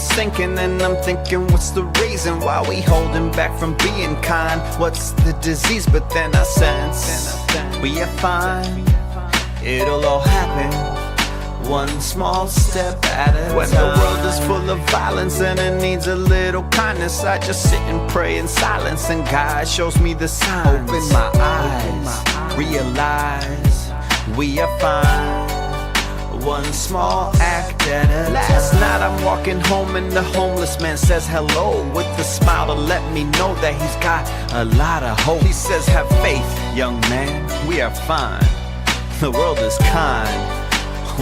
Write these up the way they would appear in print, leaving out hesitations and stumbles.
sinking, and I'm thinking, what's the reason why we holding back from being kind? What's the disease? But then I sense we are fine. It'll all happen one small step at a time. When the world is full of violence and it needs a little kindness, I just sit and pray in silence, and God shows me the signs. Open my eyes, realize we are fine. One small act at a time. Last night I'm walking home and the homeless man says hello with a smile to let me know that he's got a lot of hope. He says, have faith, young man, we are fine. The world is kind.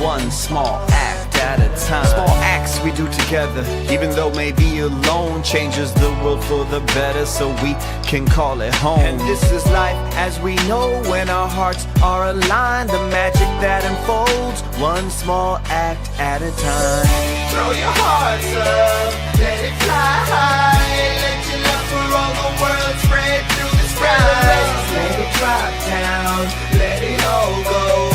One small act at a time. Small acts we do together, even though maybe alone, changes the world for the better, so we can call it home. And this is life as we know, when our hearts are aligned, the magic that unfolds, one small act at a time. Throw your hearts up, let it fly high, let your love for all the world spread through the sky. Let it drop down, let it all go,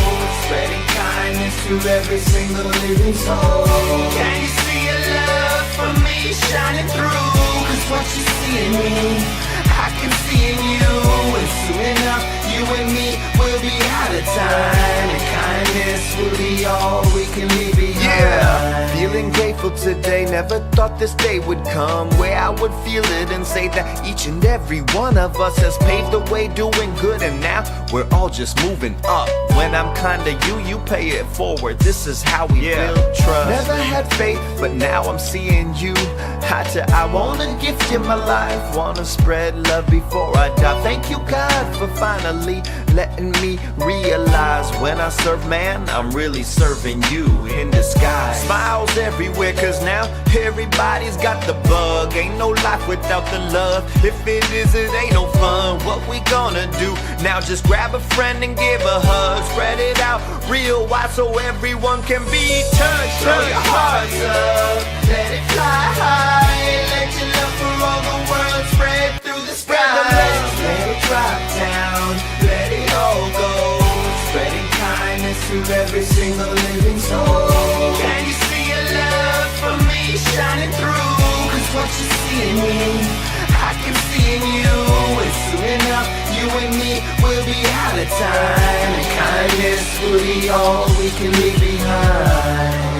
spreading kindness to every single living soul. Can you see your love for me shining through? Cause what you see in me, I can see in you. And soon enough, you and me will be out of time, and kindness will be all we can leave behind. Yeah, feeling grateful today. Never thought this day would come where I would feel it and say that each and every one of us has paved the way doing good, and now we're all just moving up. When I'm kinda you pay it forward. This is how we build trust. Never had faith, but now I'm seeing you eye to eye. Wanna gift you my life, wanna spread love before I die. Thank you, God, for finally letting me realize when I serve man, I'm really serving you in disguise. Smiles everywhere, cause now everybody's got the bug. Ain't no life without the love. If it is, it ain't no fun. What we gonna do now? Just grab a friend and give a hug. Spread it out real wide so everyone can be touched. Throw your hearts up, let it fly high, let your love for all the world spread through the sky. Let it drop down, let it all go, spreading kindness to every single living soul. Can you see your love for me shining through? Cause what you see in me, I can see in you. And soon enough, you and me will be out of time, and kindness will be all we can leave behind.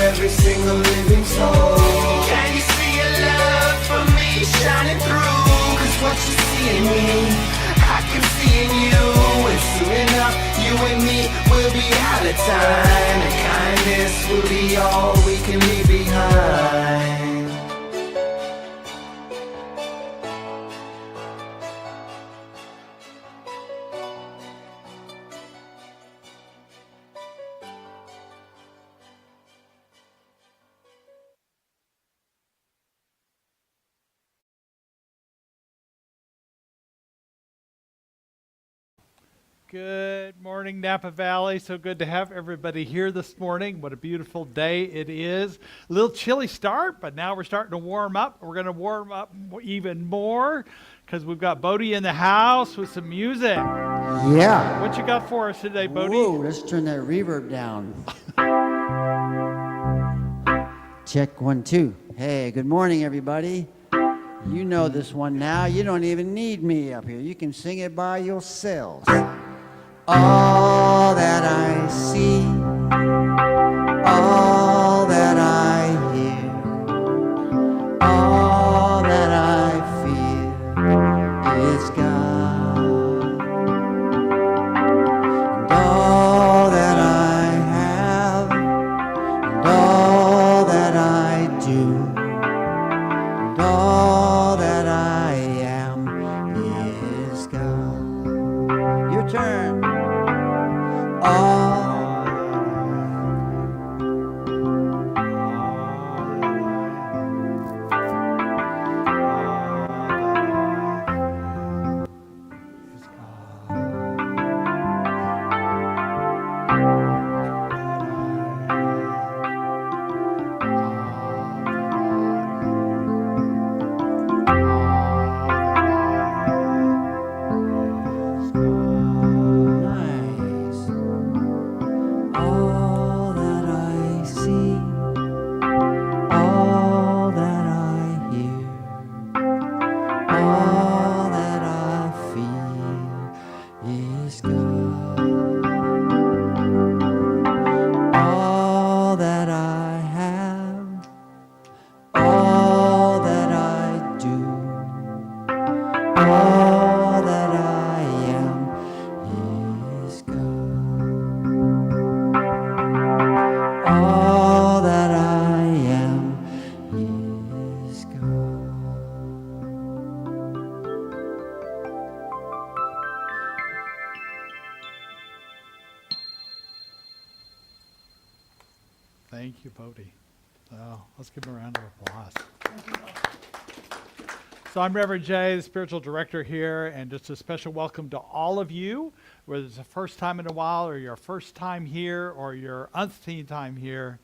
Every single living soul. Can you see your love for me shining through? Cause what you see in me, I can see in you. And soon enough, you and me will be out of time, and kindness will be all we can leave behind. Good morning, Napa Valley. So good to have everybody here this morning. What a beautiful day it is. A little chilly start, but now we're starting to warm up. We're going to warm up even more because we've got Bodhi in the house with some music. Yeah. What you got for us today, Bodhi? Whoa, let's turn that reverb down. Check 1, 2. Hey, good morning, everybody. You know this one now. You don't even need me up here. You can sing it by yourselves. All that I see, all that I hear, all that I feel Thank you, Bodhi. Oh, let's give him a round of applause. So I'm Reverend Jay, the spiritual director here, and just a special welcome to all of you, whether it's the first time in a while or your first time here or your umpteenth time here,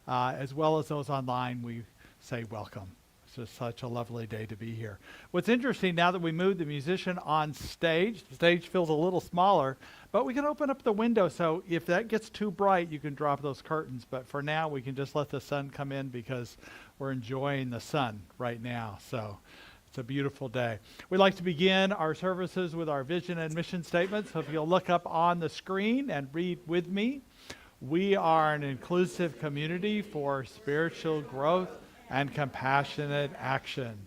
as well as those online, we say welcome. It's just such a lovely day to be here. What's interesting, now that we moved the musician on stage, the stage feels a little smaller, but we can open up the window, so if that gets too bright, you can drop those curtains. But for now, we can just let the sun come in because we're enjoying the sun right now. So it's a beautiful day. We'd like to begin our services with our vision and mission statement. So if you'll look up on the screen and read with me. We are an inclusive community for spiritual growth and compassionate action.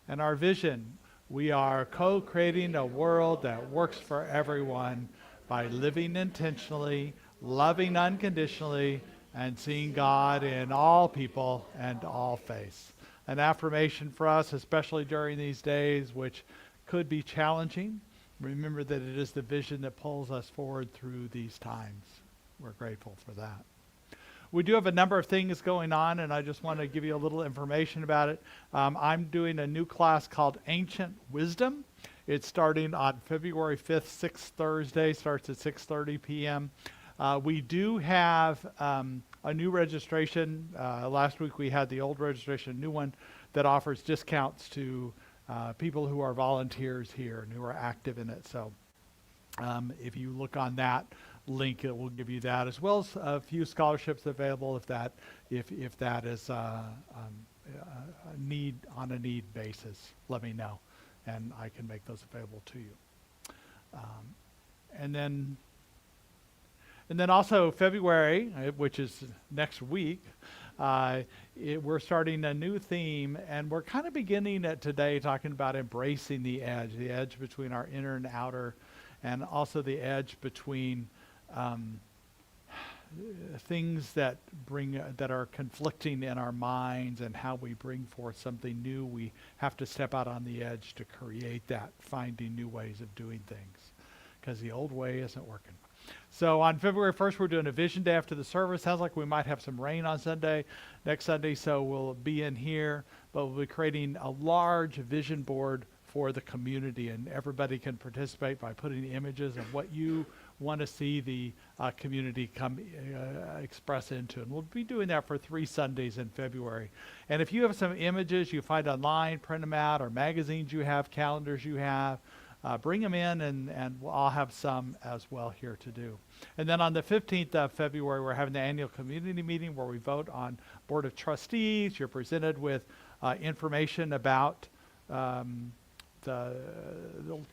And our vision, we are co-creating a world that works for everyone by living intentionally, loving unconditionally, and seeing God in all people and all faiths. An affirmation for us, especially during these days, which could be challenging. Remember that it is the vision that pulls us forward through these times. We're grateful for that. We do have a number of things going on, and I just want to give you a little information about it. I'm doing a new class called Ancient Wisdom. It's starting on February 5th, 6th Thursday, starts at 6:30 p.m. We do have a new registration. Last week we had the old registration, a new one that offers discounts to people who are volunteers here and who are active in it. So if you look on that link, it will give you that, as well as a few scholarships available if that is a need, on a need basis. Let me know, and I can make those available to you. And then also February, which is next week, we're starting a new theme, and we're kind of beginning it today talking about embracing the edge between our inner and outer, and also the edge between things that are conflicting in our minds, and how we bring forth something new. We have to step out on the edge to create that, finding new ways of doing things, because the old way isn't working. So on February 1st, we're doing a vision day after the service. Sounds like we might have some rain on next Sunday, so we'll be in here, but we'll be creating a large vision board for the community, and everybody can participate by putting images of what you want to see the community express into. And we'll be doing that for 3 Sundays in February. And if you have some images you find online, print them out, or magazines you have, calendars you have, bring them in, and I'll have some as well here to do. And then on the 15th of February, we're having the annual community meeting where we vote on Board of Trustees. You're presented with information about the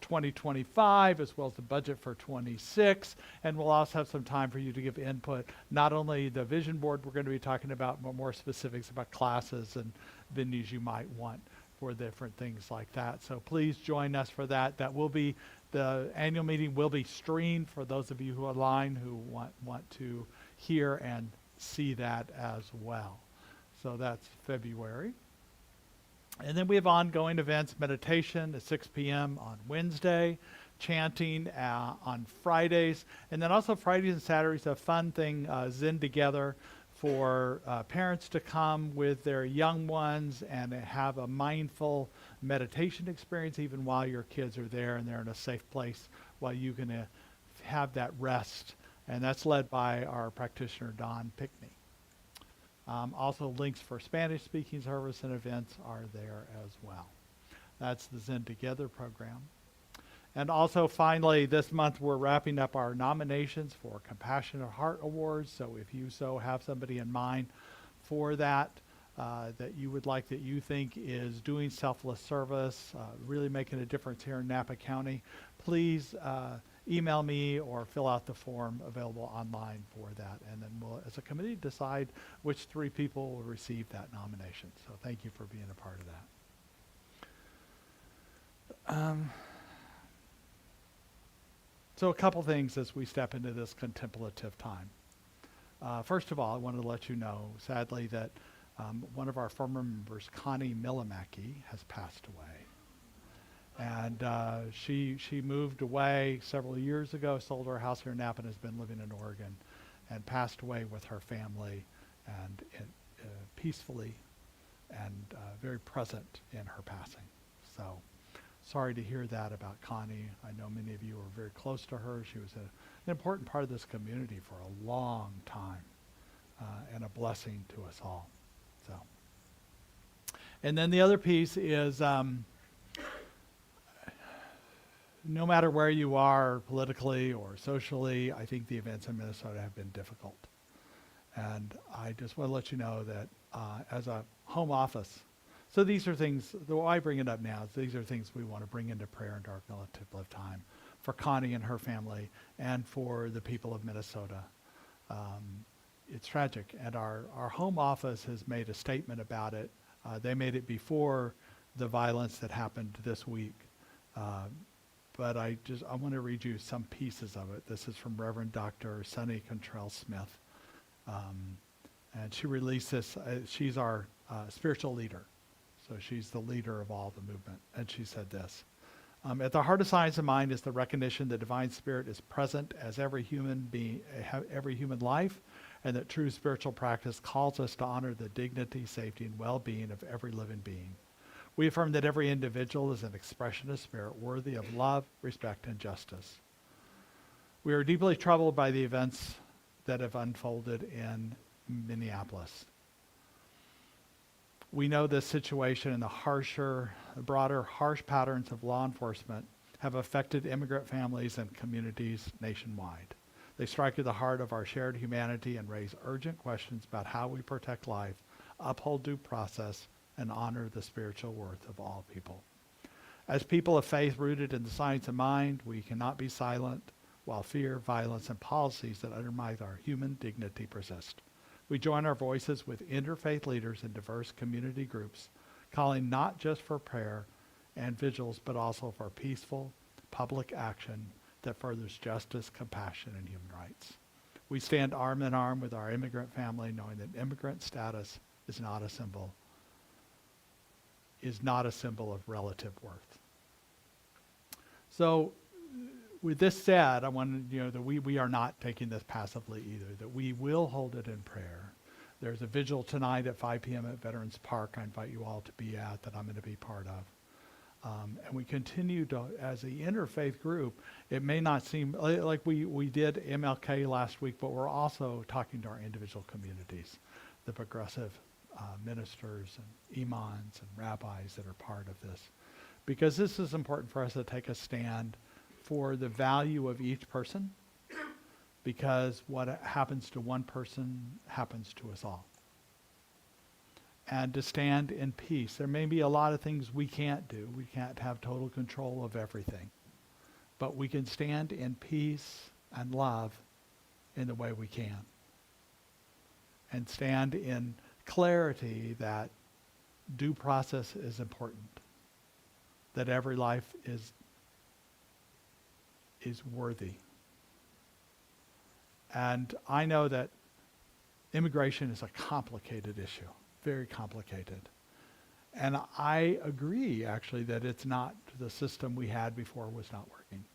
2025, as well as the budget for 26, and we'll also have some time for you to give input, not only the vision board we're going to be talking about, but more specifics about classes and venues you might want for different things like that. So please join us for that. The annual meeting will be streamed for those of you who are online who want to hear and see that as well. So that's February. And then we have ongoing events, meditation at 6 p.m. on Wednesday, chanting on Fridays, and then also Fridays and Saturdays, a fun thing, Zen Together, for parents to come with their young ones and have a mindful meditation experience even while your kids are there and they're in a safe place while you can have that rest. And that's led by our practitioner, Don Pickney. Also, links for Spanish-speaking service and events are there as well. That's the Zen Together program. And also, finally, this month we're wrapping up our nominations for Compassionate Heart Awards. So if you have somebody in mind for that, that you would like, that you think is doing selfless service, really making a difference here in Napa County, please email me or fill out the form available online for that. And then we'll, as a committee, decide which 3 people will receive that nomination. So thank you for being a part of that. So a couple things as we step into this contemplative time. First of all, I wanted to let you know, sadly, that one of our former members, Connie Millimaki, has passed away. And she moved away several years ago, sold her house here in Napa, and has been living in Oregon, and passed away with her family. and peacefully and very present in her passing. So sorry to hear that about Connie. I know many of you are very close to her. She was an important part of this community for a long time, and a blessing to us all. So, and then the other piece is no matter where you are politically or socially, I think the events in Minnesota have been difficult. And I just want to let you know that as a home office, so these are things, why I bring it up now, is these are things we want to bring into prayer and dark relative time for Connie and her family and for the people of Minnesota. It's tragic, and our home office has made a statement about it. They made it before the violence that happened this week. But I want to read you some pieces of it. This is from Reverend Dr. Sunny Contrell Smith. And she released this, she's our spiritual leader. So she's the leader of all the movement. And she said this, at the heart of science and mind is the recognition that divine spirit is present as every human being, every human life, and that true spiritual practice calls us to honor the dignity, safety, and well-being of every living being. We affirm that every individual is an expression of spirit worthy of love, respect, and justice. We are deeply troubled by the events that have unfolded in Minneapolis. We know this situation and the broader harsh patterns of law enforcement have affected immigrant families and communities nationwide. They strike at the heart of our shared humanity and raise urgent questions about how we protect life, uphold due process, and honor the spiritual worth of all people. As people of faith rooted in the science of mind, we cannot be silent while fear, violence, and policies that undermine our human dignity persist. We join our voices with interfaith leaders in diverse community groups, calling not just for prayer and vigils, but also for peaceful public action that furthers justice, compassion, and human rights. We stand arm in arm with our immigrant family, knowing that immigrant status is not a symbol of relative worth. So with this said, I want to, that we are not taking this passively either, that we will hold it in prayer. There's a vigil tonight at 5 p.m. at Veterans Park I invite you all to be at, that I'm going to be part of. And we continue to, as the interfaith group, it may not seem like we did MLK last week, but we're also talking to our individual communities, the progressive ministers and imams and rabbis that are part of this. Because this is important for us to take a stand for the value of each person, because what happens to one person happens to us all. And to stand in peace. There may be a lot of things we can't do. We can't have total control of everything. But we can stand in peace and love in the way we can. And stand in clarity that due process is important. That every life is worthy. And I know that immigration is a complicated issue. Very complicated. And I agree, actually, that it's not, the system we had before was not working.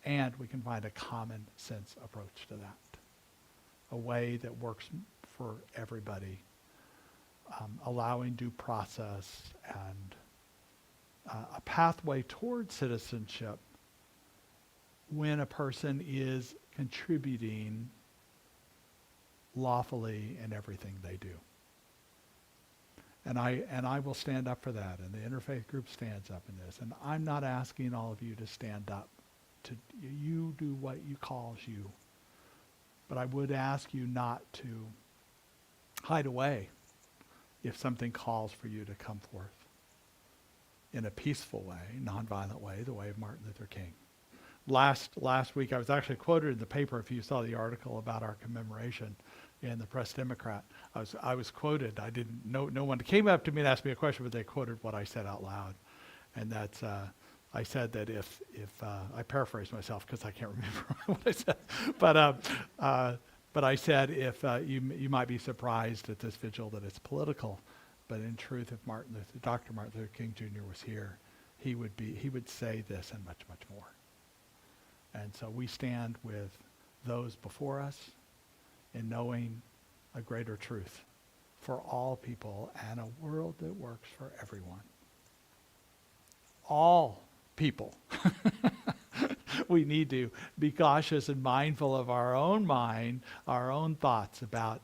And we can find a common sense approach to that. A way that works for everybody. Allowing due process and a pathway towards citizenship when a person is contributing lawfully in everything they do. And I will stand up for that, and the interfaith group stands up in this. And I'm not asking all of you to stand up. You do what you calls you. But I would ask you not to hide away if something calls for you to come forth in a peaceful way, nonviolent way, the way of Martin Luther King. Last week, I was actually quoted in the paper, if you saw the article about our commemoration in the Press Democrat. I was quoted. I didn't know, no one came up to me and asked me a question, but they quoted what I said out loud. And that's, I said that if I paraphrased myself because I can't remember what I said, but I said if you might be surprised at this vigil that it's political, but in truth, if Dr. Martin Luther King Jr. was here, he would say this and much, much more. And so we stand with those before us in knowing a greater truth for all people and a world that works for everyone. All people. We need to be cautious and mindful of our own mind, our own thoughts about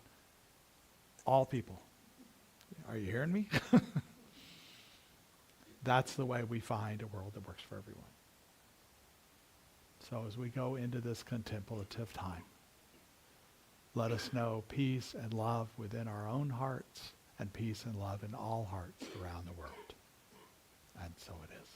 all people. Are you hearing me? That's the way we find a world that works for everyone. So as we go into this contemplative time, let us know peace and love within our own hearts and peace and love in all hearts around the world. And so it is.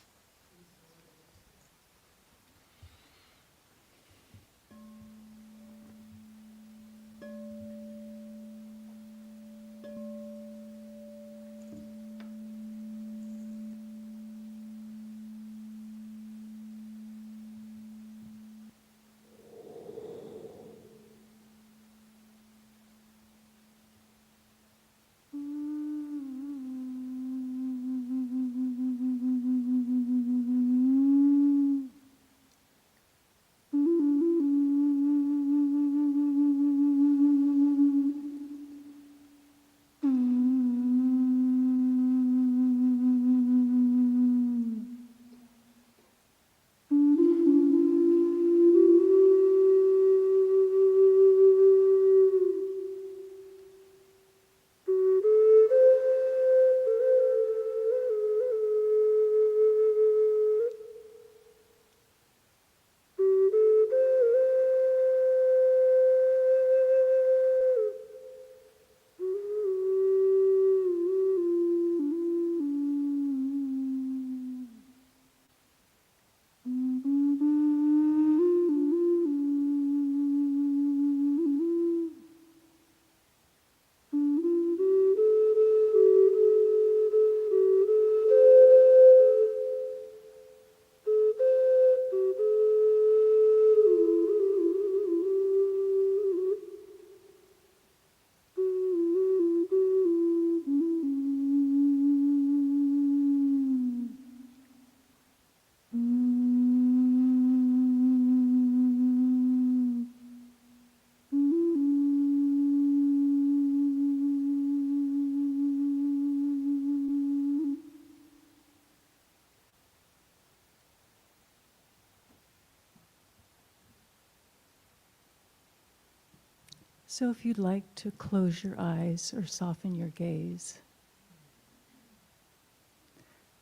So if you'd like to close your eyes or soften your gaze,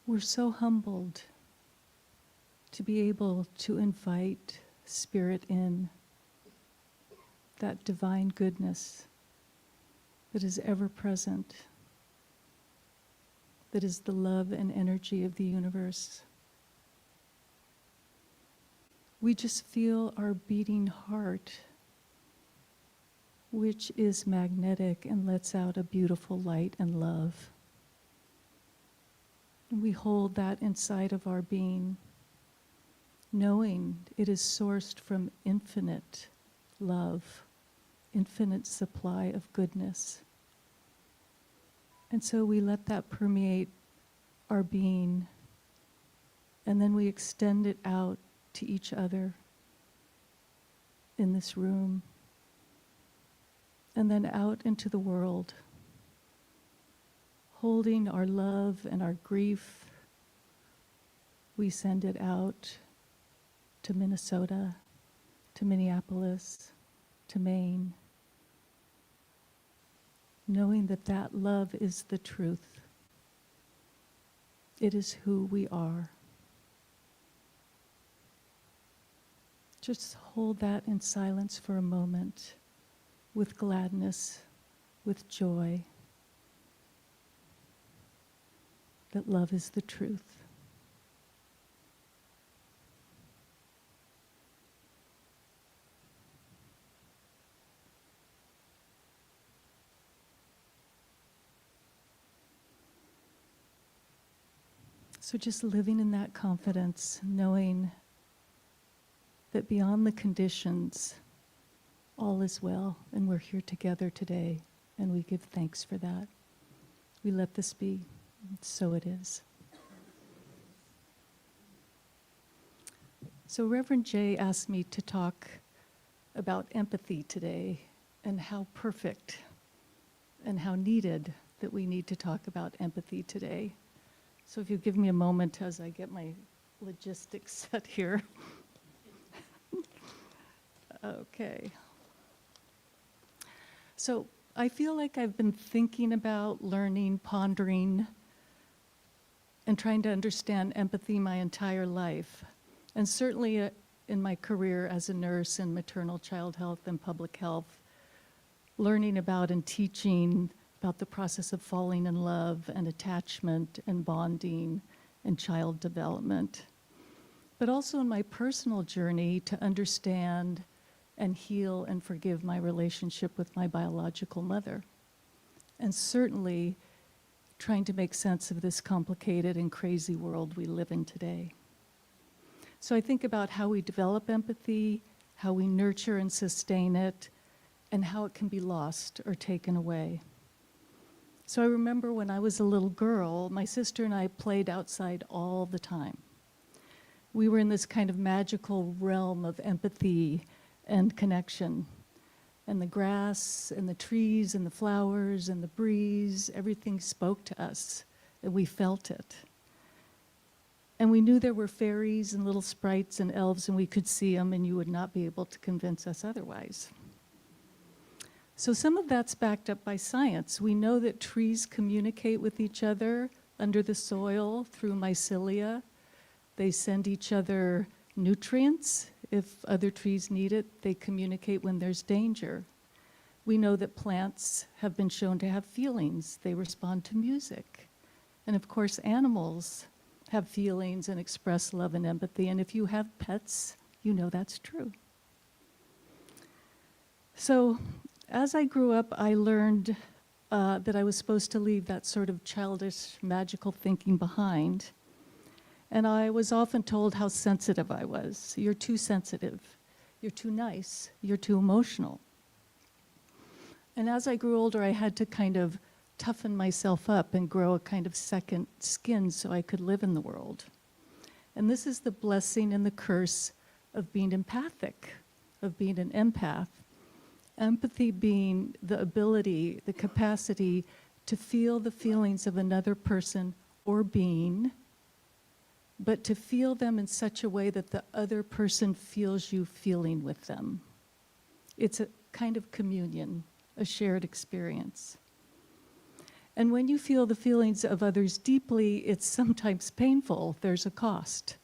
we're so humbled to be able to invite Spirit in, that divine goodness that is ever present, that is the love and energy of the universe. We just feel our beating heart, which is magnetic and lets out a beautiful light and love. And we hold that inside of our being, knowing it is sourced from infinite love, infinite supply of goodness. And so we let that permeate our being, and then we extend it out to each other in this room, and then out into the world, holding our love and our grief. We send it out to Minnesota, to Minneapolis, to Maine, knowing that that love is the truth. It is who we are. Just hold that in silence for a moment, with gladness, with joy, that love is the truth. So just living in that confidence, knowing that beyond the conditions, all is well, and we're here together today, and we give thanks for that. We let this be, so it is. So Reverend Jay asked me to talk about empathy today and how perfect and how needed that we need to talk about empathy today. So if you give me a moment as I get my logistics set here. Okay. So I feel like I've been thinking about, learning, pondering, and trying to understand empathy my entire life. And certainly in my career as a nurse in maternal child health and public health, learning about and teaching about the process of falling in love and attachment and bonding and child development. But also in my personal journey to understand and heal and forgive my relationship with my biological mother. And certainly trying to make sense of this complicated and crazy world we live in today. So I think about how we develop empathy, how we nurture and sustain it, and how it can be lost or taken away. So I remember when I was a little girl, my sister and I played outside all the time. We were in this kind of magical realm of empathy and connection. And the grass and the trees and the flowers and the breeze, everything spoke to us, and we felt it. And we knew there were fairies and little sprites and elves, and we could see them, and you would not be able to convince us otherwise. So some of that's backed up by science. We know that trees communicate with each other under the soil through mycelia. They send each other nutrients if other trees need it. They communicate when there's danger. We know that plants have been shown to have feelings. They respond to music. And of course, animals have feelings and express love and empathy. And if you have pets, you know that's true. So as I grew up, I learned that I was supposed to leave that sort of childish, magical thinking behind. And I was often told how sensitive I was. You're too sensitive. You're too nice. You're too emotional. And as I grew older, I had to kind of toughen myself up and grow a kind of second skin so I could live in the world. And this is the blessing and the curse of being empathic, of being an empath. Empathy being the ability, the capacity to feel the feelings of another person or being, but to feel them in such a way that the other person feels you feeling with them. It's a kind of communion, a shared experience. And when you feel the feelings of others deeply, it's sometimes painful. There's a cost.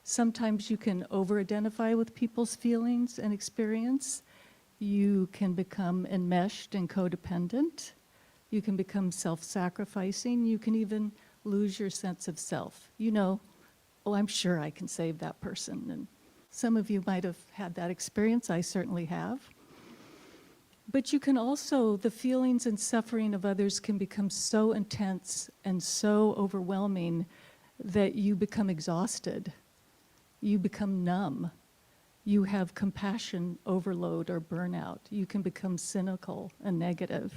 Sometimes you can over-identify with people's feelings and experience. You can become enmeshed and codependent. You can become self-sacrificing. You can even lose your sense of self. You know, oh, I'm sure I can save that person. And some of you might have had that experience. I certainly have. But you can also, the feelings and suffering of others can become so intense and so overwhelming that you become exhausted. You become numb. You have compassion overload or burnout. You can become cynical and negative.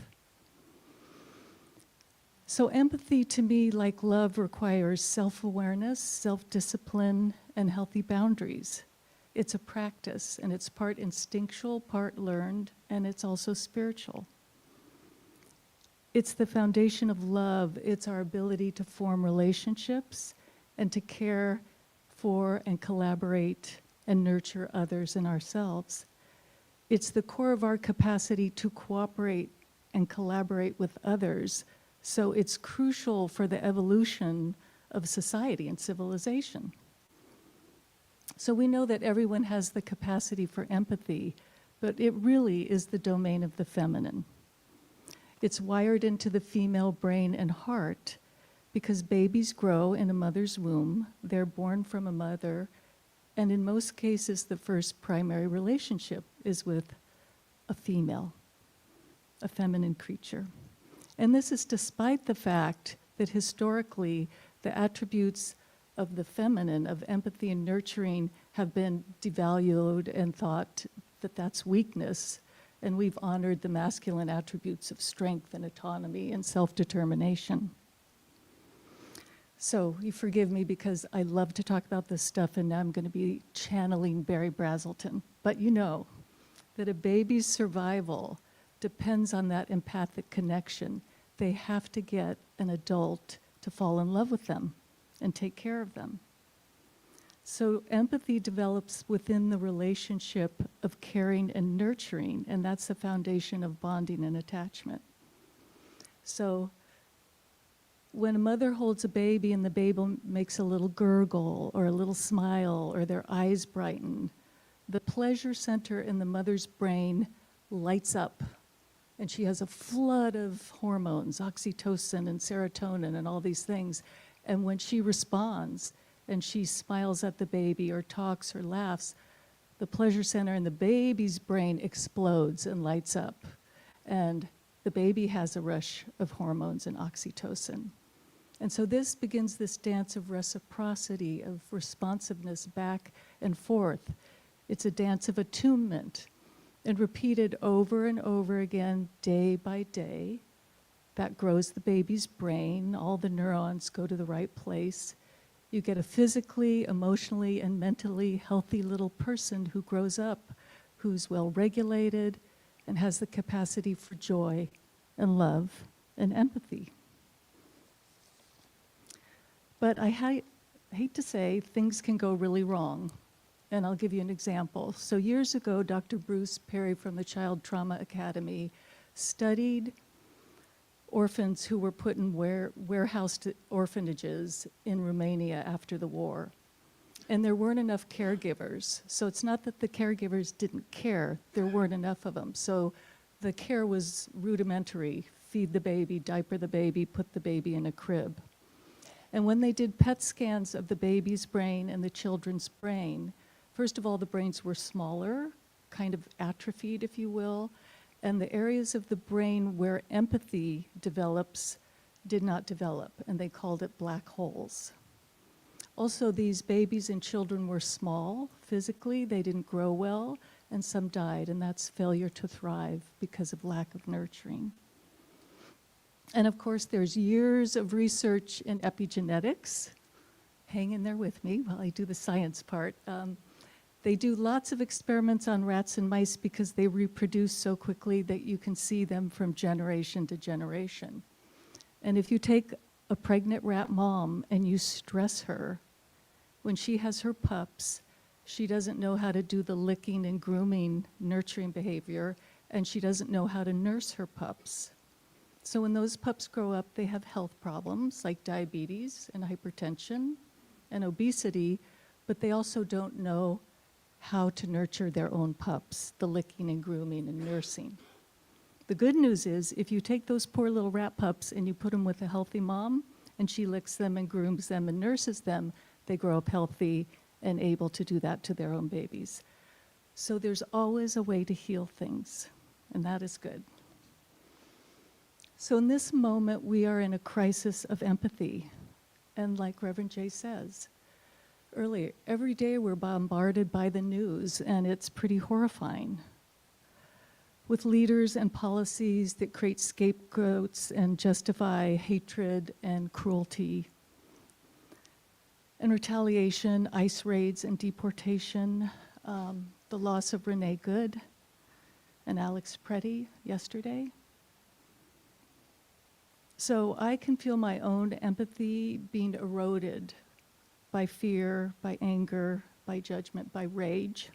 So empathy to me, like love, requires self-awareness, self-discipline, and healthy boundaries. It's a practice, and it's part instinctual, part learned, and it's also spiritual. It's the foundation of love. It's our ability to form relationships and to care for and collaborate and nurture others and ourselves. It's the core of our capacity to cooperate and collaborate with others. So it's crucial for the evolution of society and civilization. So we know that everyone has the capacity for empathy, but it really is the domain of the feminine. It's wired into the female brain and heart because babies grow in a mother's womb, they're born from a mother, and in most cases the first primary relationship is with a female, a feminine creature. And this is despite the fact that historically the attributes of the feminine, of empathy and nurturing, have been devalued and thought that that's weakness, and we've honored the masculine attributes of strength and autonomy and self-determination. So you forgive me because I love to talk about this stuff, and now I'm going to be channeling Barry Brazelton. But you know that a baby's survival depends on that empathic connection. They have to get an adult to fall in love with them and take care of them. So empathy develops within the relationship of caring and nurturing, and that's the foundation of bonding and attachment. So when a mother holds a baby and the baby makes a little gurgle or a little smile or their eyes brighten, the pleasure center in the mother's brain lights up, and she has a flood of hormones, oxytocin and serotonin and all these things. And when she responds and she smiles at the baby or talks or laughs, the pleasure center in the baby's brain explodes and lights up. And the baby has a rush of hormones and oxytocin. And so this begins this dance of reciprocity, of responsiveness back and forth. It's a dance of attunement, and repeated over and over again, day by day. That grows the baby's brain. All the neurons go to the right place. You get a physically, emotionally, and mentally healthy little person who grows up, who's well regulated and has the capacity for joy and love and empathy. But I hate to say, things can go really wrong. And I'll give you an example. So years ago, Dr. Bruce Perry from the Child Trauma Academy studied orphans who were put in warehoused orphanages in Romania after the war. And there weren't enough caregivers. So it's not that the caregivers didn't care, there weren't enough of them. So the care was rudimentary: feed the baby, diaper the baby, put the baby in a crib. And when they did PET scans of the baby's brain and the children's brain, first of all, the brains were smaller, kind of atrophied, if you will, and the areas of the brain where empathy develops did not develop, and they called it black holes. Also, these babies and children were small physically, they didn't grow well, and some died, and that's failure to thrive because of lack of nurturing. And of course, there's years of research in epigenetics. Hang in there with me while I do the science part. They do lots of experiments on rats and mice because they reproduce so quickly that you can see them from generation to generation. And if you take a pregnant rat mom and you stress her, when she has her pups, she doesn't know how to do the licking and grooming, nurturing behavior, and she doesn't know how to nurse her pups. So when those pups grow up, they have health problems like diabetes and hypertension and obesity, but they also don't know how to nurture their own pups, the licking and grooming and nursing. The good news is, if you take those poor little rat pups and you put them with a healthy mom, and she licks them and grooms them and nurses them, they grow up healthy and able to do that to their own babies. So there's always a way to heal things, and that is good. So in this moment, we are in a crisis of empathy. And like Reverend Jay says earlier, every day we're bombarded by the news, and it's pretty horrifying, with leaders and policies that create scapegoats and justify hatred and cruelty, and retaliation, ICE raids and deportation, the loss of Renee Good and Alex Preddy yesterday. So I can feel my own empathy being eroded by fear, by anger, by judgment, by rage.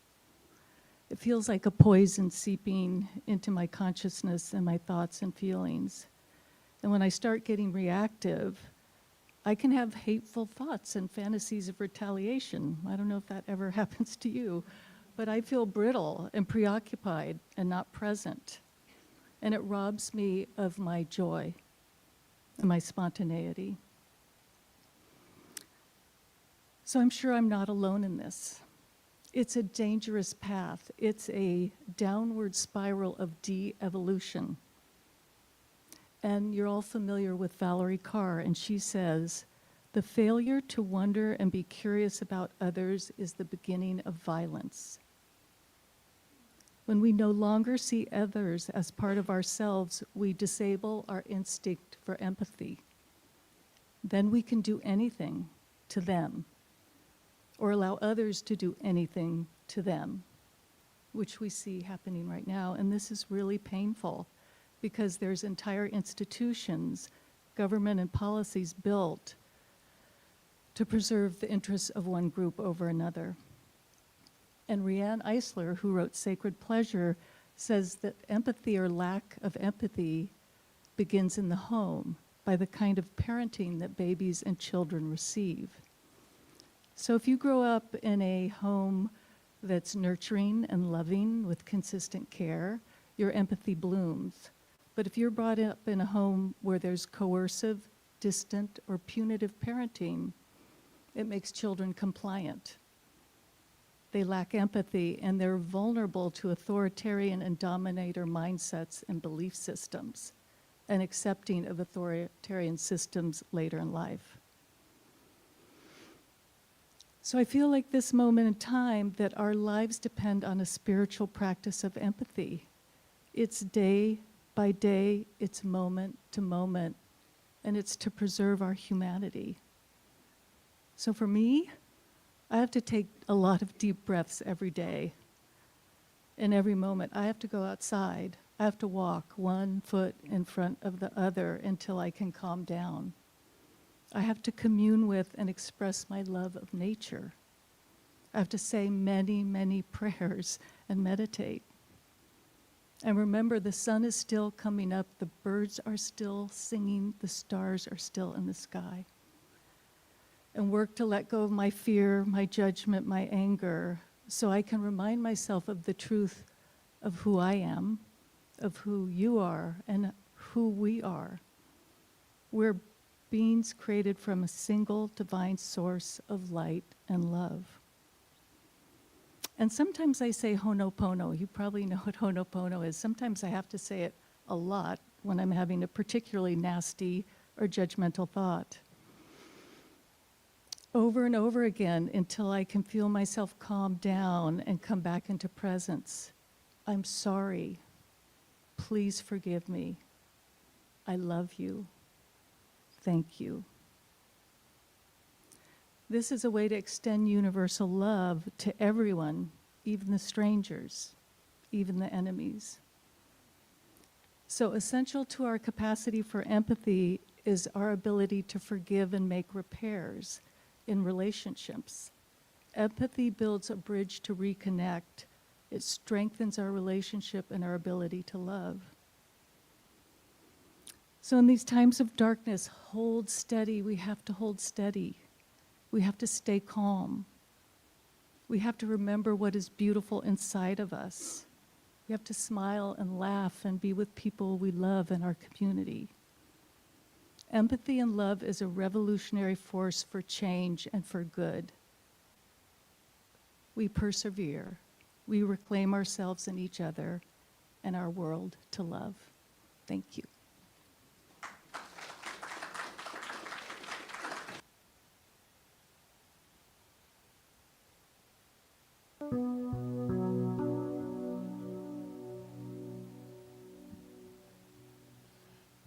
It feels like a poison seeping into my consciousness and my thoughts and feelings. And when I start getting reactive, I can have hateful thoughts and fantasies of retaliation. I don't know if that ever happens to you, but I feel brittle and preoccupied and not present. And it robs me of my joy and my spontaneity. So I'm sure I'm not alone in this. It's a dangerous path. It's a downward spiral of de-evolution. And you're all familiar with Valerie Carr, and she says, "The failure to wonder and be curious about others is the beginning of violence." When we no longer see others as part of ourselves, we disable our instinct for empathy. Then we can do anything to them, or allow others to do anything to them, which we see happening right now. And this is really painful. because there's entire institutions, government and policies built to preserve the interests of one group over another. And Riane Eisler, who wrote Sacred Pleasure, says that empathy or lack of empathy begins in the home by the kind of parenting that babies and children receive. So if you grow up in a home that's nurturing and loving with consistent care, your empathy blooms. But if you're brought up in a home where there's coercive, distant, or punitive parenting, it makes children compliant. They lack empathy, and they're vulnerable to authoritarian and dominator mindsets and belief systems, and accepting of authoritarian systems later in life. So I feel like this moment in time that our lives depend on a spiritual practice of empathy. It's day by day, it's moment to moment, and it's to preserve our humanity. So for me, I have to take a lot of deep breaths every day. In every moment, I have to go outside. I have to walk one foot in front of the other until I can calm down. I have to commune with and express my love of nature. I have to say many, many prayers and meditate. And remember, the sun is still coming up, the birds are still singing, the stars are still in the sky. And work to let go of my fear, my judgment, my anger, so I can remind myself of the truth of who I am, of who you are, and who we are. We're beings created from a single divine source of light and love. And sometimes I say Ho'oponopono. You probably know what Ho'oponopono is. Sometimes I have to say it a lot when I'm having a particularly nasty or judgmental thought. Over and over again until I can feel myself calm down and come back into presence. I'm sorry. Please forgive me. I love you. Thank you. This is a way to extend universal love to everyone, even the strangers, even the enemies. So essential to our capacity for empathy is our ability to forgive and make repairs in relationships. Empathy builds a bridge to reconnect. It strengthens our relationship and our ability to love. So in these times of darkness, hold steady. We have to hold steady. We have to stay calm. We have to remember what is beautiful inside of us. We have to smile and laugh and be with people we love in our community. Empathy and love is a revolutionary force for change and for good. We persevere. We reclaim ourselves and each other and our world to love. Thank you.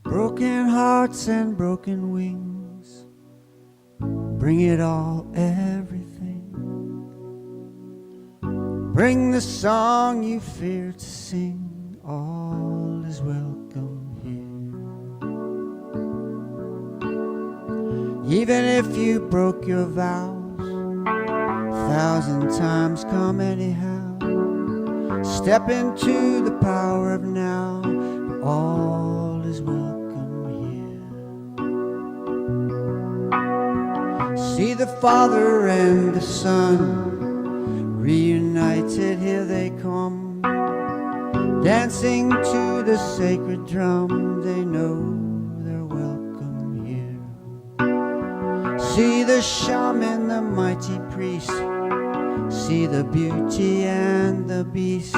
Broken hearts and broken wings, bring it all, everything. Bring the song you fear to sing, all is welcome here. Even if you broke your vows 1,000 times, come anyhow. Step into the power of now, all is welcome. See the Father and the Son, reunited, here they come, dancing to the sacred drum, they know they're welcome here. See the shaman, the mighty priest, see the beauty and the beast,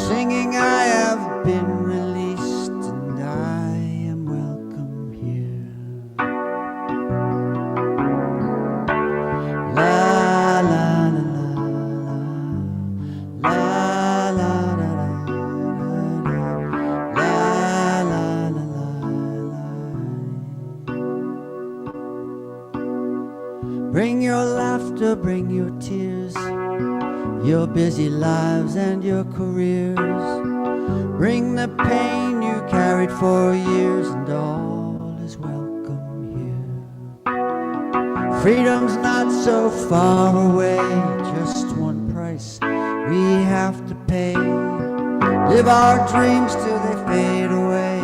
singing I have been released and I am welcome here. La la la la la la la la la. Bring your laughter, bring your tears, your busy lives and your careers. Bring the pain you married for years and all is welcome here. Freedom's not so far away, just one price we have to pay. Live our dreams till they fade away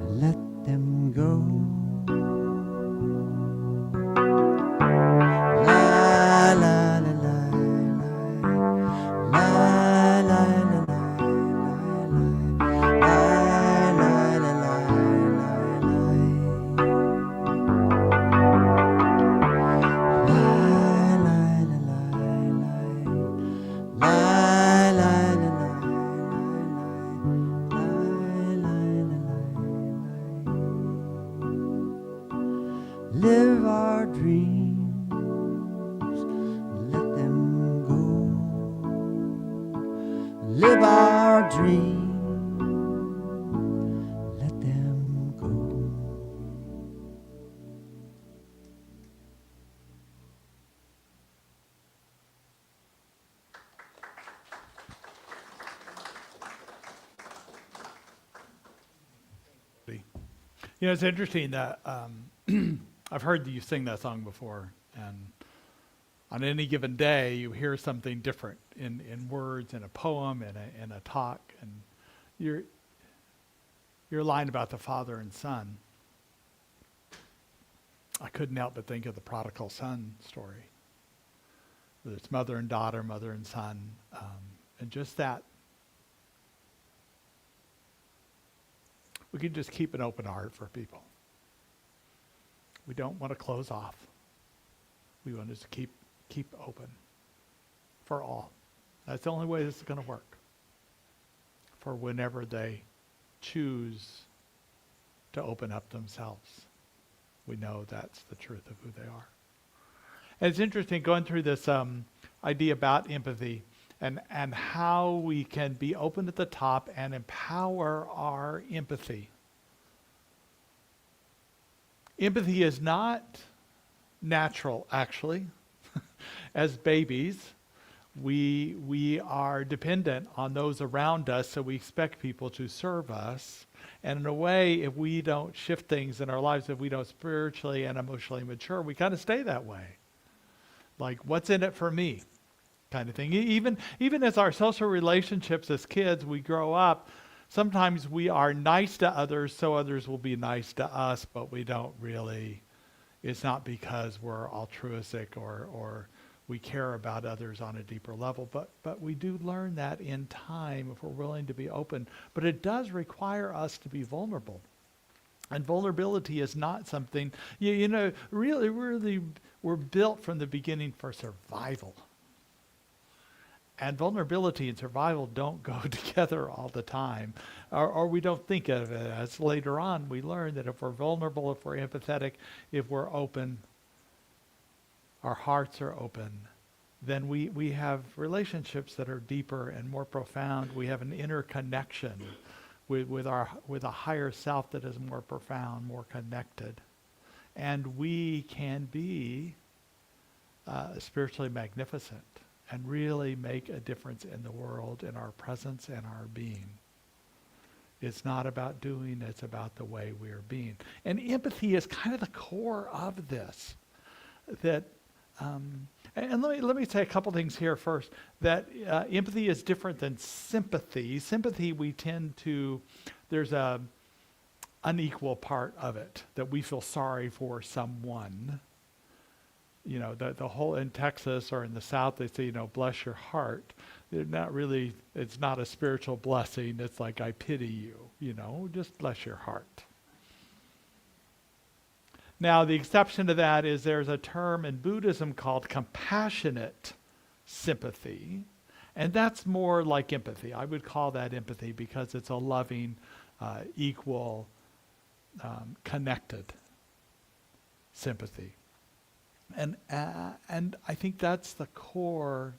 and let them go. La la la la la la la la live our dreams, let them go. Live our dreams, let them go. You know, it's interesting that I've heard you sing that song before, and on any given day, you hear something different in words, in a poem, in a talk, and your line about the father and son. I couldn't help but think of the prodigal son story. Whether it's mother and daughter, mother and son, and just that. We can just keep an open heart for people. We don't want to close off. We want to keep open for all. That's the only way this is going to work. For whenever they choose to open up themselves, we know that's the truth of who they are. And it's interesting going through this idea about empathy and how we can be open at the top and empower our empathy. Empathy is not natural, actually. As babies, we are dependent on those around us, so we expect people to serve us. And in a way, if we don't shift things in our lives, if we don't spiritually and emotionally mature, we kind of stay that way. Like, what's in it for me? Kind of thing. Even as our social relationships as kids, we grow up, sometimes we are nice to others so others will be nice to us, but we don't really, it's not because we're altruistic or we care about others on a deeper level, but we do learn that in time if we're willing to be open. But it does require us to be vulnerable. And vulnerability is not something, really we're built from the beginning for survival. And vulnerability and survival don't go together all the time, or we don't think of it as. Later on we learn that if we're vulnerable, if we're empathetic, if we're open, our hearts are open, then we have relationships that are deeper and more profound. We have an inner connection with a higher self that is more profound, more connected. And we can be spiritually magnificent and really make a difference in the world, in our presence and our being. It's not about doing, it's about the way we are being. And empathy is kind of the core of this. That, and let me say a couple things here first. That empathy is different than sympathy. Sympathy, we tend to, there's a unequal part of it, that we feel sorry for someone. You know, the whole, in Texas or in the South, they say, bless your heart. They're not really, it's not a spiritual blessing. It's like, I pity you, just bless your heart. Now, the exception to that is there's a term in Buddhism called compassionate sympathy. And that's more like empathy. I would call that empathy because it's a loving, equal, connected sympathy. And I think that's the core.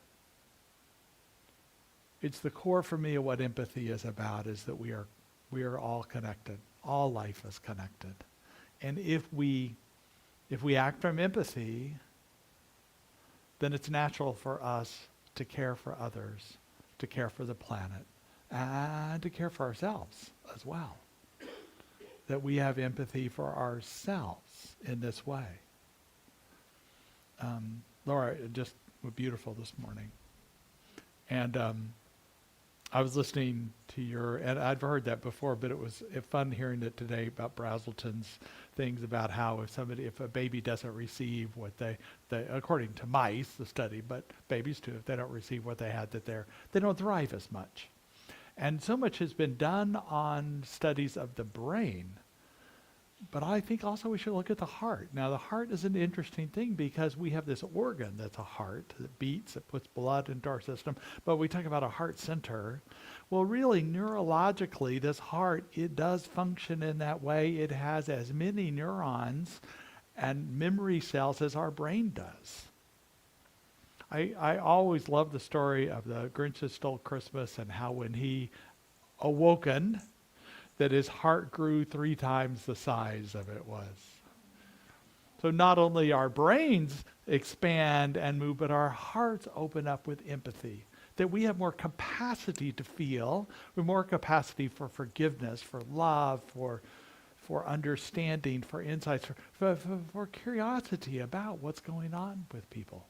It's the core for me of what empathy is about, is that we are all connected. All life is connected. And if we act from empathy, then it's natural for us to care for others, to care for the planet, and to care for ourselves as well. That we have empathy for ourselves in this way. Laura, it just was beautiful this morning. And I was listening to and I've heard that before, but it was fun hearing it today about Brazelton's things about how if a baby doesn't receive what they according to mice, the study, but babies too, if they don't receive what they had, they don't thrive as much. And so much has been done on studies of the brain. But I think also we should look at the heart. Now, the heart is an interesting thing because we have this organ that's a heart that beats, that puts blood into our system. But we talk about a heart center. Well, really, neurologically, this heart, it does function in that way. It has as many neurons and memory cells as our brain does. I always love the story of the Grinch That Stole Christmas and how when he awoken, that his heart grew 3 times the size of it was. So not only our brains expand and move, but our hearts open up with empathy. That we have more capacity to feel, with more capacity for forgiveness, for love, for understanding, for insights, for curiosity about what's going on with people.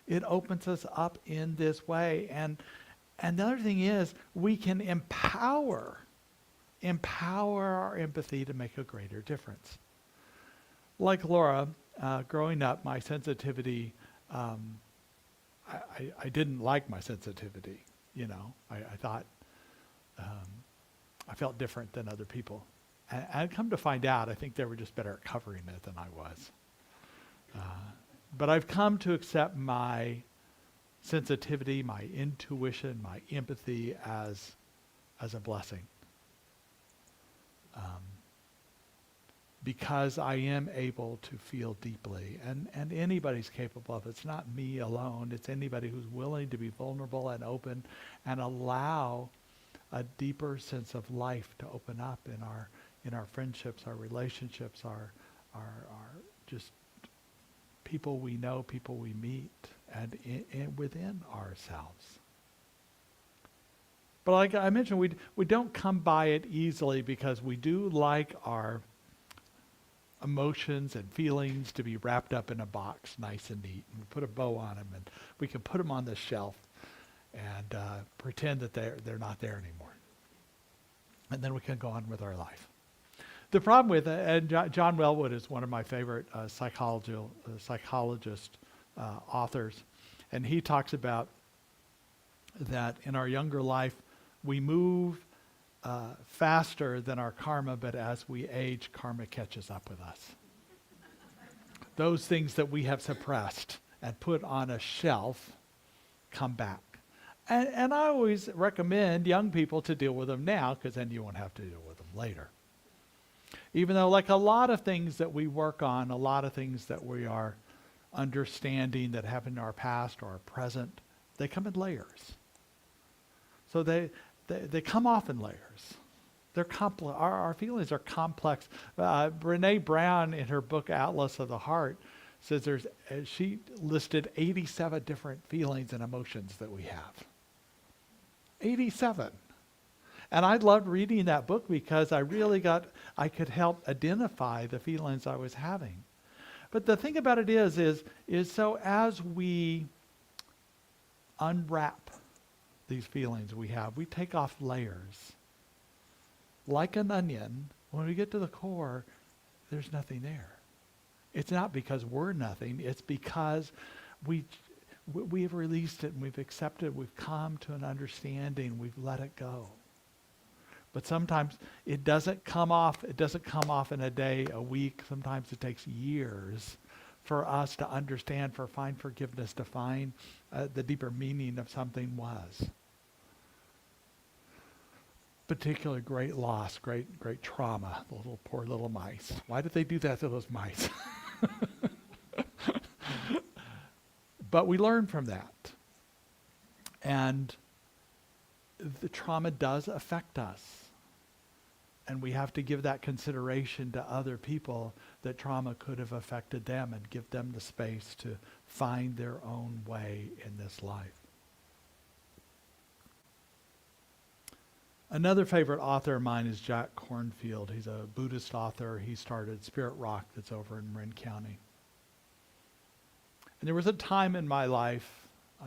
It opens us up in this way. And the other thing is, we can empower our empathy to make a greater difference. Like Laura, growing up, my sensitivity, I didn't like my sensitivity. I thought I felt different than other people. And I'd come to find out, I think they were just better at covering it than I was. But I've come to accept my sensitivity, my intuition, my empathy as a blessing. Because I am able to feel deeply, and anybody's capable of it. It's not me alone. It's anybody who's willing to be vulnerable and open and allow a deeper sense of life to open up in our friendships, our relationships, our just people we know, people we meet, and within ourselves. But like I mentioned, we don't come by it easily because we do like our emotions and feelings to be wrapped up in a box, nice and neat. And we put a bow on them, and we can put them on the shelf and pretend that they're not there anymore. And then we can go on with our life. The problem with it, and John Wellwood is one of my favorite psychologist authors, and he talks about that in our younger life, we move faster than our karma, but as we age, karma catches up with us. Those things that we have suppressed and put on a shelf come back. And I always recommend young people to deal with them now, because then you won't have to deal with them later. Even though, like a lot of things that we work on, a lot of things that we are understanding that happened in our past or our present, they come in layers. So they come off in layers. They're complex. Our feelings are complex. Brene Brown, in her book Atlas of the Heart, says she listed 87 different feelings and emotions that we have. 87. And I loved reading that book because I could help identify the feelings I was having. But the thing about it is so as we unwrap these feelings we have, we take off layers. Like an onion, when we get to the core, there's nothing there. It's not because we're nothing, it's because we have released it and we've accepted, we've come to an understanding, we've let it go. But sometimes it doesn't come off in a day, a week. Sometimes it takes years for us to understand, find forgiveness, to find the deeper meaning of something was. Particularly great loss, great trauma, the poor little mice. Why did they do that to those mice? But we learn from that. And the trauma does affect us. And we have to give that consideration to other people that trauma could have affected them and give them the space to find their own way in this life. Another favorite author of mine is Jack Kornfield. He's a Buddhist author. He started Spirit Rock that's over in Marin County. And there was a time in my life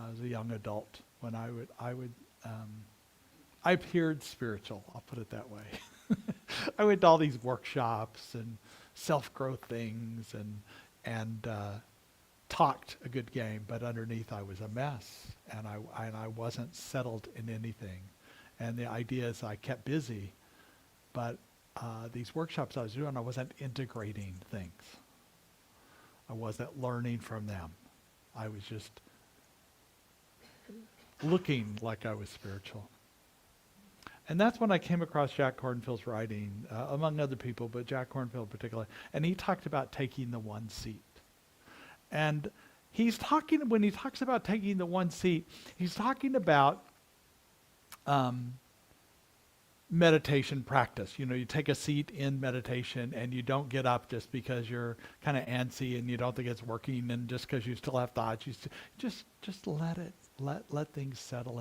as a young adult when I appeared spiritual, I'll put it that way. I went to all these workshops and self-growth things and talked a good game, but underneath I was a mess, and I wasn't settled in anything. And the idea is I kept busy, but these workshops I was doing, I wasn't integrating things. I wasn't learning from them. I was just looking like I was spiritual. And that's when I came across Jack Kornfield's writing, among other people, but Jack Kornfield particularly. And he talked about taking the one seat. And when he talks about taking the one seat, he's talking about meditation practice. You know, you take a seat in meditation and you don't get up just because you're kind of antsy and you don't think it's working, and just because you still have thoughts. You just let things settle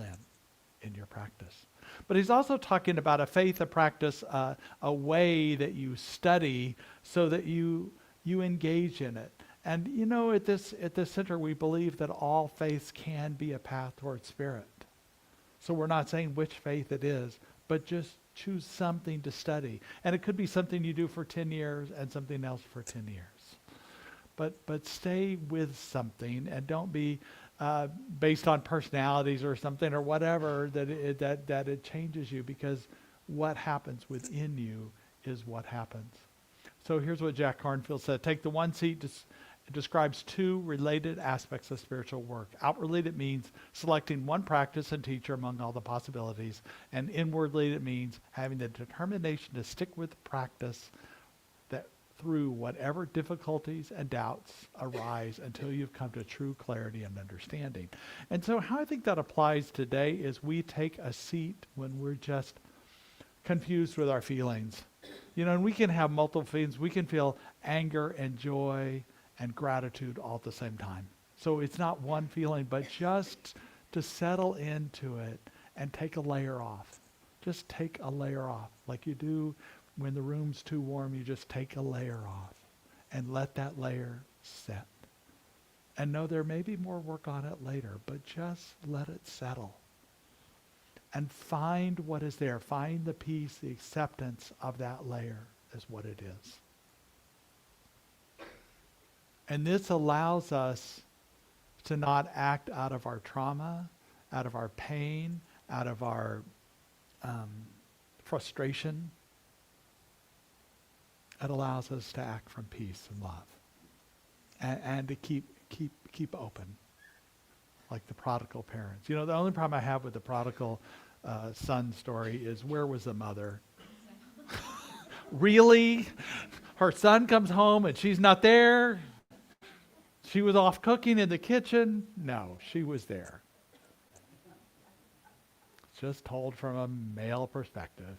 in your practice. But he's also talking about a faith, a practice, a way that you study so that you engage in it. And you know, at this center, we believe that all faiths can be a path towards spirit. So we're not saying which faith it is, but just choose something to study. And it could be something you do for 10 years and something else for 10 years. But stay with something, and don't be based on personalities or something or whatever that it changes you, because what happens within you is what happens. So here's what Jack Kornfield said: take the one seat. It describes two related aspects of spiritual work. Outwardly, it means selecting one practice and teacher among all the possibilities. And inwardly, it means having the determination to stick with the practice that through whatever difficulties and doubts arise until you've come to true clarity and understanding. And so how I think that applies today is we take a seat when we're just confused with our feelings. You know, and we can have multiple feelings. We can feel anger and joy and gratitude all at the same time. So it's not one feeling, but just to settle into it and take a layer off. Just take a layer off. Like you do when the room's too warm, you just take a layer off and let that layer set. And know there may be more work on it later, but just let it settle. And find what is there. Find the peace, the acceptance of that layer is what it is. And this allows us to not act out of our trauma, out of our pain, out of our frustration. It allows us to act from peace and love, and to keep open, like the prodigal parents. You know, the only problem I have with the prodigal son story is, where was the mother? Really? Her son comes home and she's not there? She was off cooking in the kitchen? No, she was there. Just told from a male perspective.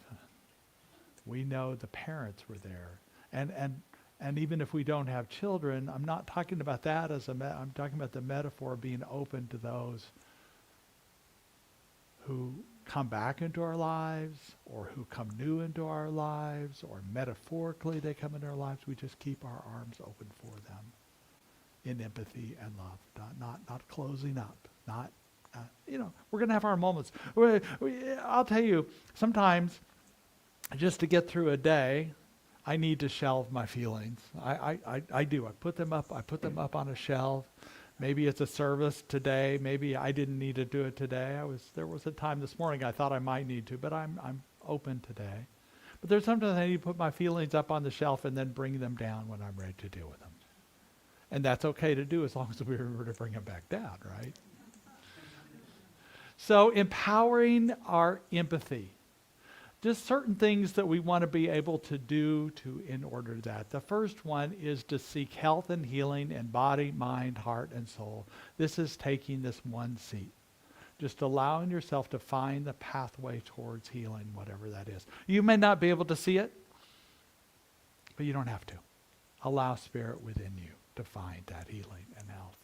We know the parents were there. And even if we don't have children, I'm not talking about that I'm talking about the metaphor of being open to those who come back into our lives, or who come new into our lives, or metaphorically they come into our lives. We just keep our arms open for them in empathy and love, not closing up, not, we're going to have our moments. I'll tell you, sometimes just to get through a day, I need to shelve my feelings. I do. I put them up on a shelf. Maybe it's a service today. Maybe I didn't need to do it today. There was a time this morning I thought I might need to, but I'm open today. But there's sometimes I need to put my feelings up on the shelf and then bring them down when I'm ready to deal with them. And that's okay to do as long as we remember to bring them back down, right? So empowering our empathy. Just certain things that we want to be able to do in order to that. The first one is to seek health and healing in body, mind, heart, and soul. This is taking this one seat. Just allowing yourself to find the pathway towards healing, whatever that is. You may not be able to see it, but you don't have to. Allow spirit within you to find that healing and health.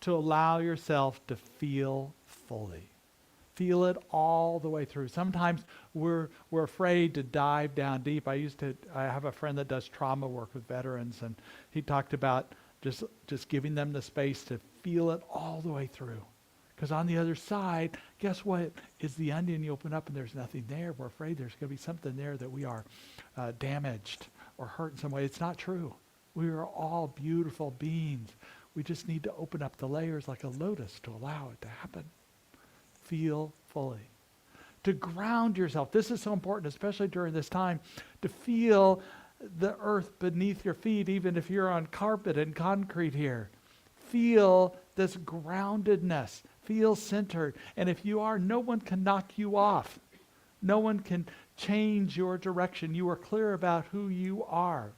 To allow yourself to feel fully. Feel it all the way through. Sometimes we're afraid to dive down deep. I have a friend that does trauma work with veterans, and he talked about just giving them the space to feel it all the way through. Because on the other side, guess what? Is the onion. You open up and there's nothing there. We're afraid there's going to be something there that we are damaged or hurt in some way. It's not true. We are all beautiful beings. We just need to open up the layers like a lotus to allow it to happen. Feel fully. To ground yourself. This is so important, especially during this time, to feel the earth beneath your feet, even if you're on carpet and concrete here. Feel this groundedness. Feel centered. And if you are, no one can knock you off. No one can change your direction. You are clear about who you are.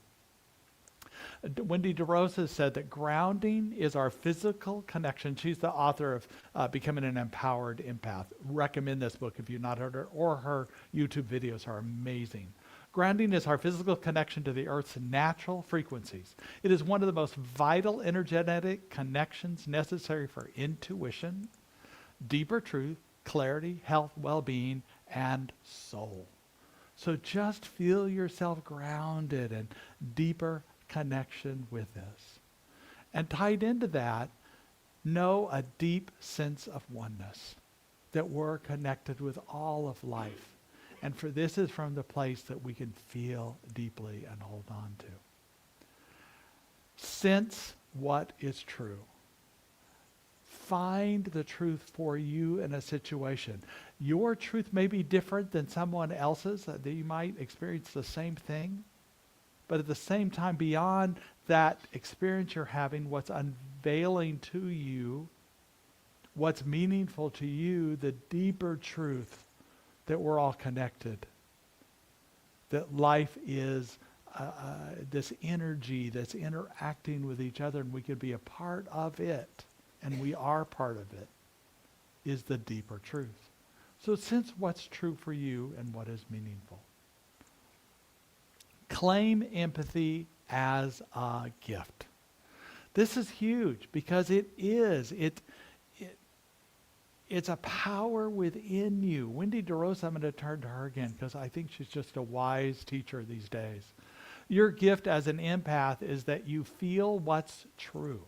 Wendy DeRosa said that grounding is our physical connection. She's the author of Becoming an Empowered Empath. Recommend this book if you've not heard her, or her YouTube videos are amazing. Grounding is our physical connection to the earth's natural frequencies. It is one of the most vital energetic connections necessary for intuition, deeper truth, clarity, health, well-being, and soul. So just feel yourself grounded and deeper connection with this. And tied into that, know a deep sense of oneness, that we're connected with all of life. And for this is from the place that we can feel deeply and hold on to. Sense what is true. Find the truth for you in a situation. Your truth may be different than someone else's, that you might experience the same thing. But at the same time, beyond that experience you're having, what's unveiling to you, what's meaningful to you, the deeper truth that we're all connected. That life is this energy that's interacting with each other, and we could be a part of it, and we are part of it, is the deeper truth. So sense what's true for you and what is meaningful. Claim empathy as a gift. This is huge because it's a power within you. Wendy DeRosa, I'm going to turn to her again because I think she's just a wise teacher these days. Your gift as an empath is that you feel what's true.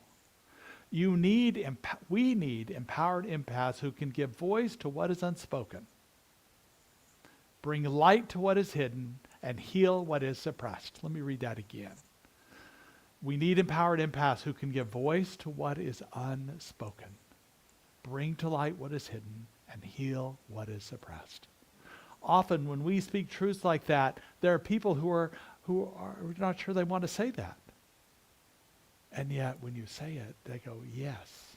We need empowered empaths who can give voice to what is unspoken, bring light to what is hidden, and heal what is suppressed. Let me read that again. We need empowered empaths who can give voice to what is unspoken, bring to light what is hidden, and heal what is suppressed. Often when we speak truths like that, there are people who are not sure they want to say that. And yet when you say it, they go, yes.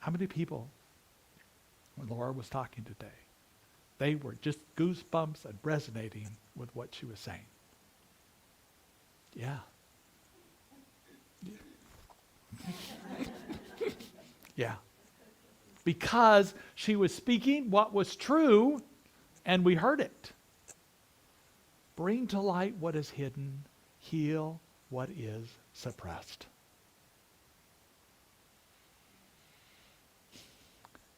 How many people, when Laura was talking today, they were just goosebumps and resonating with what she was saying? Yeah. Yeah. Because she was speaking what was true, and we heard it. Bring to light what is hidden, heal what is suppressed.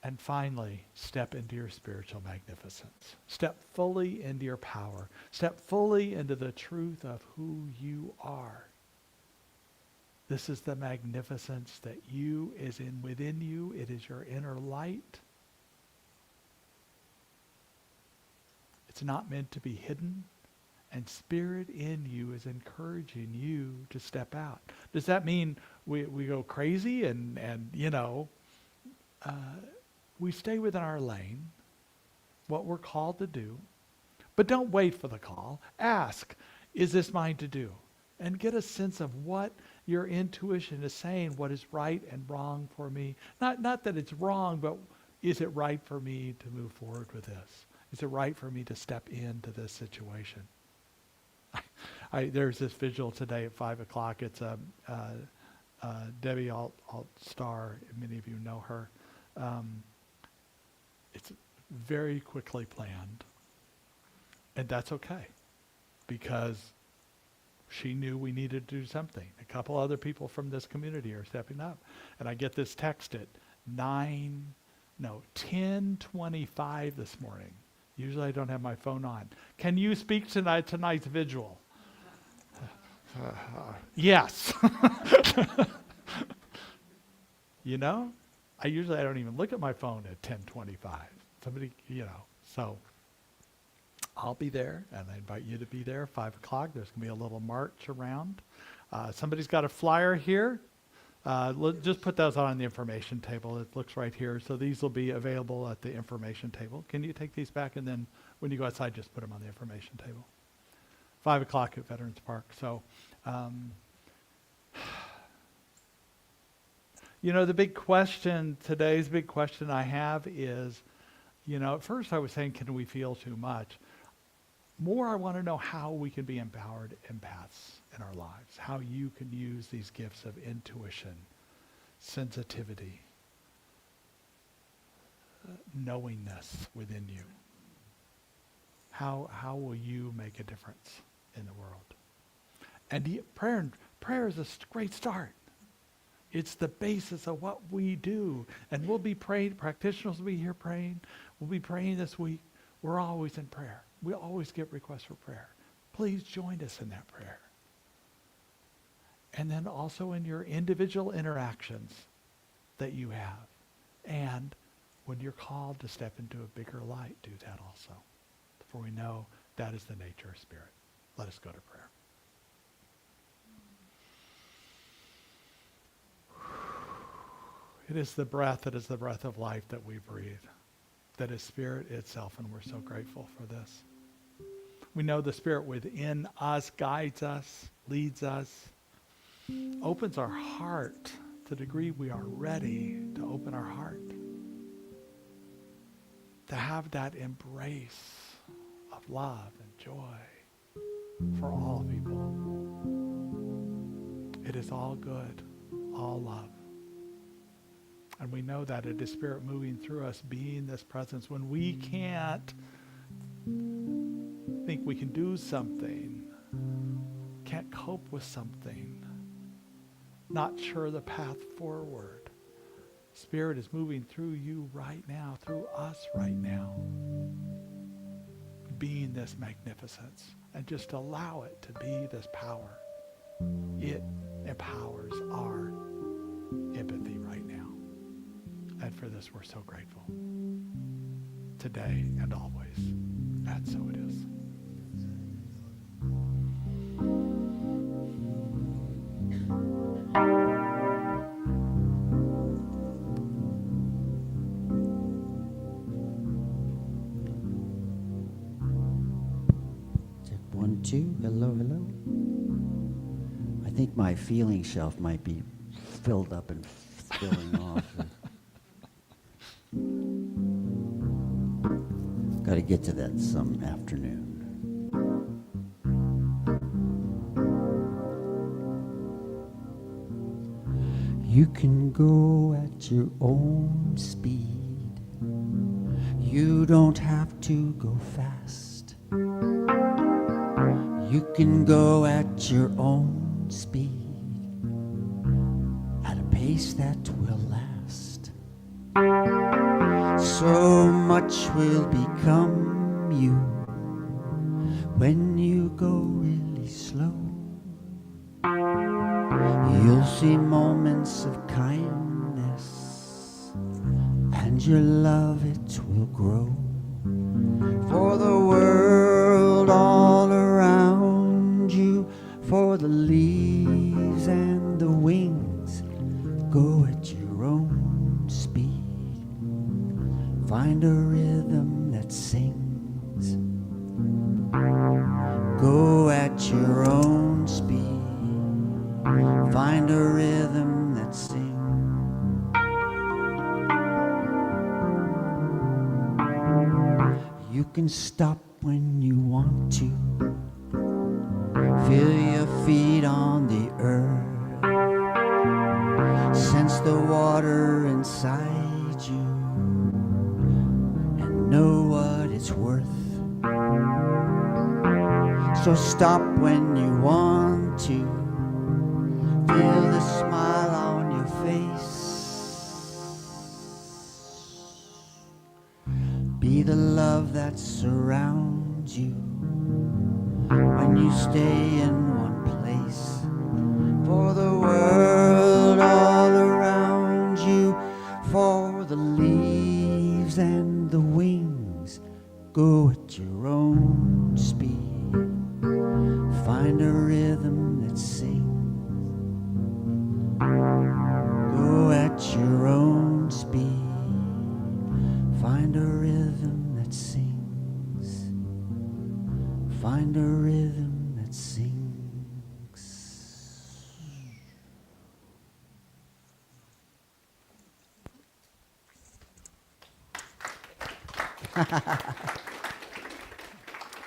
And finally, step into your spiritual magnificence. Step fully into your power. Step fully into the truth of who you are. This is the magnificence that is within you. It is your inner light. It's not meant to be hidden. And Spirit in you is encouraging you to step out. Does that mean we go crazy and we stay within our lane, what we're called to do? But don't wait for the call. Ask, is this mine to do? And get a sense of what your intuition is saying, what is right and wrong for me. Not that it's wrong, but is it right for me to move forward with this? Is it right for me to step into this situation? There's this visual today at 5 o'clock. It's Debbie Alt-Star. Many of you know her. It's very quickly planned. And that's okay, because she knew we needed to do something. A couple other people from this community are stepping up. And I get this text at 9 No, 10:25 this morning. Usually I don't have my phone on. Can you speak tonight's vigil? Yes. You know, I don't even look at my phone at 10:25. Somebody, so I'll be there, and I invite you to be there, 5 o'clock. There's going to be a little march around. Somebody's got a flyer here. Just put those on the information table. It looks right here. So these will be available at the information table. Can you take these back, and then when you go outside, just put them on the information table. 5 o'clock at Veterans Park. So, today's big question I have is, at first I was saying, can we feel too much? More, I want to know how we can be empowered empaths in our lives, how you can use these gifts of intuition, sensitivity, knowingness within you. How will you make a difference in the world? And prayer is a great start. It's the basis of what we do. And we'll be praying, practitioners will be here praying. We'll be praying this week. We're always in prayer. We always get requests for prayer. Please join us in that prayer. And then also in your individual interactions that you have. And when you're called to step into a bigger light, do that also. For we know that is the nature of spirit. Let us go to prayer. It is the breath of life that we breathe. That is spirit itself, and we're so grateful for this. We know the spirit within us guides us, leads us, opens our heart to the degree we are ready to open our heart. To have that embrace of love and joy for all people. It is all good, all love. And we know that it is spirit moving through us, being this presence. When we can't think we can do something, can't cope with something, not sure the path forward, spirit is moving through you right now, through us right now, being this magnificence. And just allow it to be this power. It empowers our empathy right now. And for this, we're so grateful. Today and always. And so it is. Check 1, 2. Hello, hello. I think my feeling shelf might be filled up and spilling off. Got to get to that some afternoon. You can go at your own speed. You don't have to go fast. You can go at your own speed, at a pace that will last. So much will become you when you go really slow. You'll see moments of kindness, and your love, it will grow. For the world all around you, for the leaves and the wings, go at your own speed. Find a rhythm that sings. Go at your own speed. Find a rhythm that sings. You can stop when you want to. Feel your feet on the earth. Sense the water inside you. Know what it's worth. So stop when you want to. Feel the smile on your face. love that surrounds you when you stay in one place. For the world all around you, for the leaves and the wings, go at your own speed. Find a rhythm that sings. Go at your own speed. Find a rhythm that sings. Find a rhythm that sings.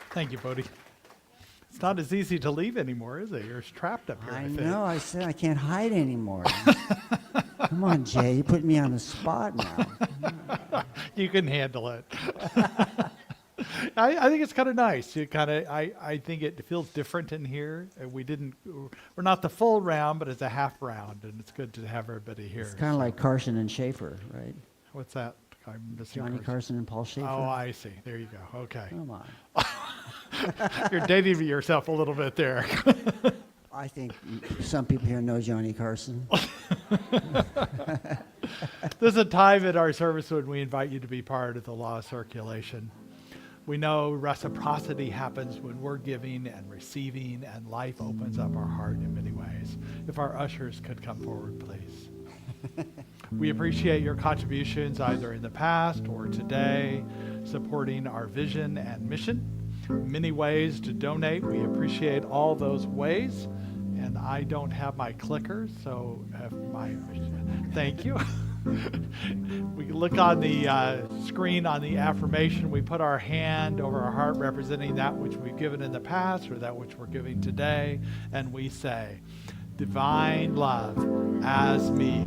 Thank you, Bodhi. It's not as easy to leave anymore, is it? You're trapped up here. I think. know, I said I can't hide anymore. Come on, Jay, you put me on the spot now. You can handle it. I think it's kind of nice. I think it feels different in here. We're not the full round, but it's a half round, and it's good to have everybody here. It's kind of like Carson and Schaefer, right? What's that? I'm missing Johnny Carson and Paul Schaefer. Oh, I see. There you go. Okay. Come on. You're dating yourself a little bit there. I think some people here know Johnny Carson. There's a time in our service when we invite you to be part of the law of circulation. We know reciprocity happens when we're giving and receiving, and life opens up our heart in many ways. If our ushers could come forward, please. We appreciate your contributions either in the past or today, supporting our vision and mission. Many ways to donate. We appreciate all those ways. And I don't have my clicker, so thank you. We look on the screen on the affirmation. We put our hand over our heart representing that which we've given in the past or that which we're giving today. And we say, divine love as me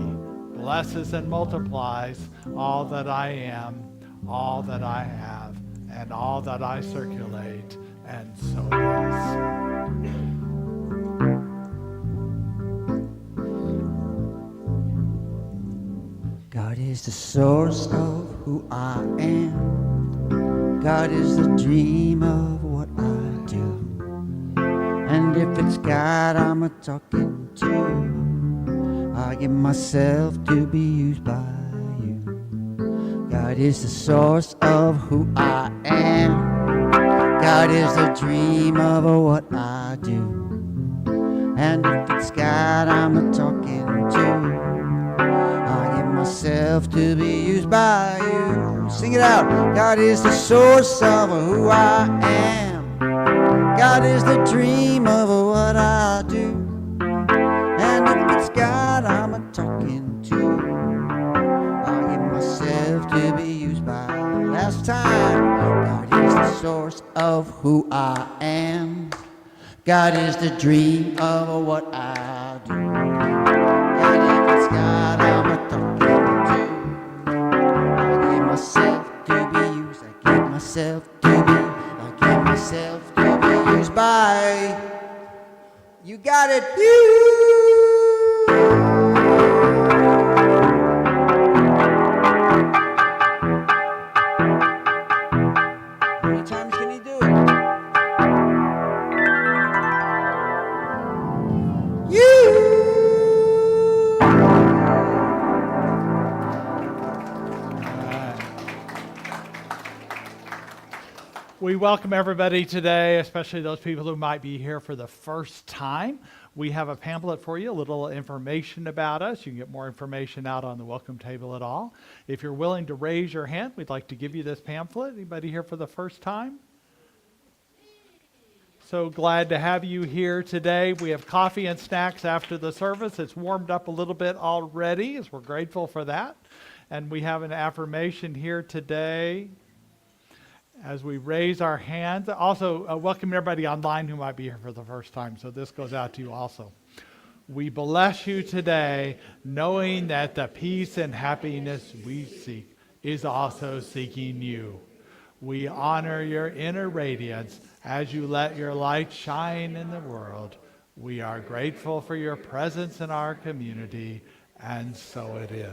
blesses and multiplies all that I am, all that I have, and all that I circulate, and so it is. God is the source of who I am. God is the dream of what I do. And if it's God I'm a-talking to, I give myself to be used by you. God is the source of who I am. God is the dream of what I do. And if it's God I'm a-talking to, I give myself to be used by you. Sing it out. God is the source of who I am. God is the dream of what I do. And if it's God I'm a-talking to, I give myself to be used by. Last time. God is the source of who I am. God is the dream of what I do. And if it's God I'm a-talking to, I give myself to be used. I give myself to be used by. You got it. How many times can you do it? We welcome everybody today, especially those people who might be here for the first time. We have a pamphlet for you, a little information about us. You can get more information out on the welcome table at all. If you're willing to raise your hand, we'd like to give you this pamphlet. Anybody here for the first time? So glad to have you here today. We have coffee and snacks after the service. It's warmed up a little bit already, as we're grateful for that. And we have an affirmation here today as we raise our hands. Also, welcome everybody online who might be here for the first time. So this goes out to you also. We bless you today, knowing that the peace and happiness we seek is also seeking you. We honor your inner radiance as you let your light shine in the world. We are grateful for your presence in our community, and so it is.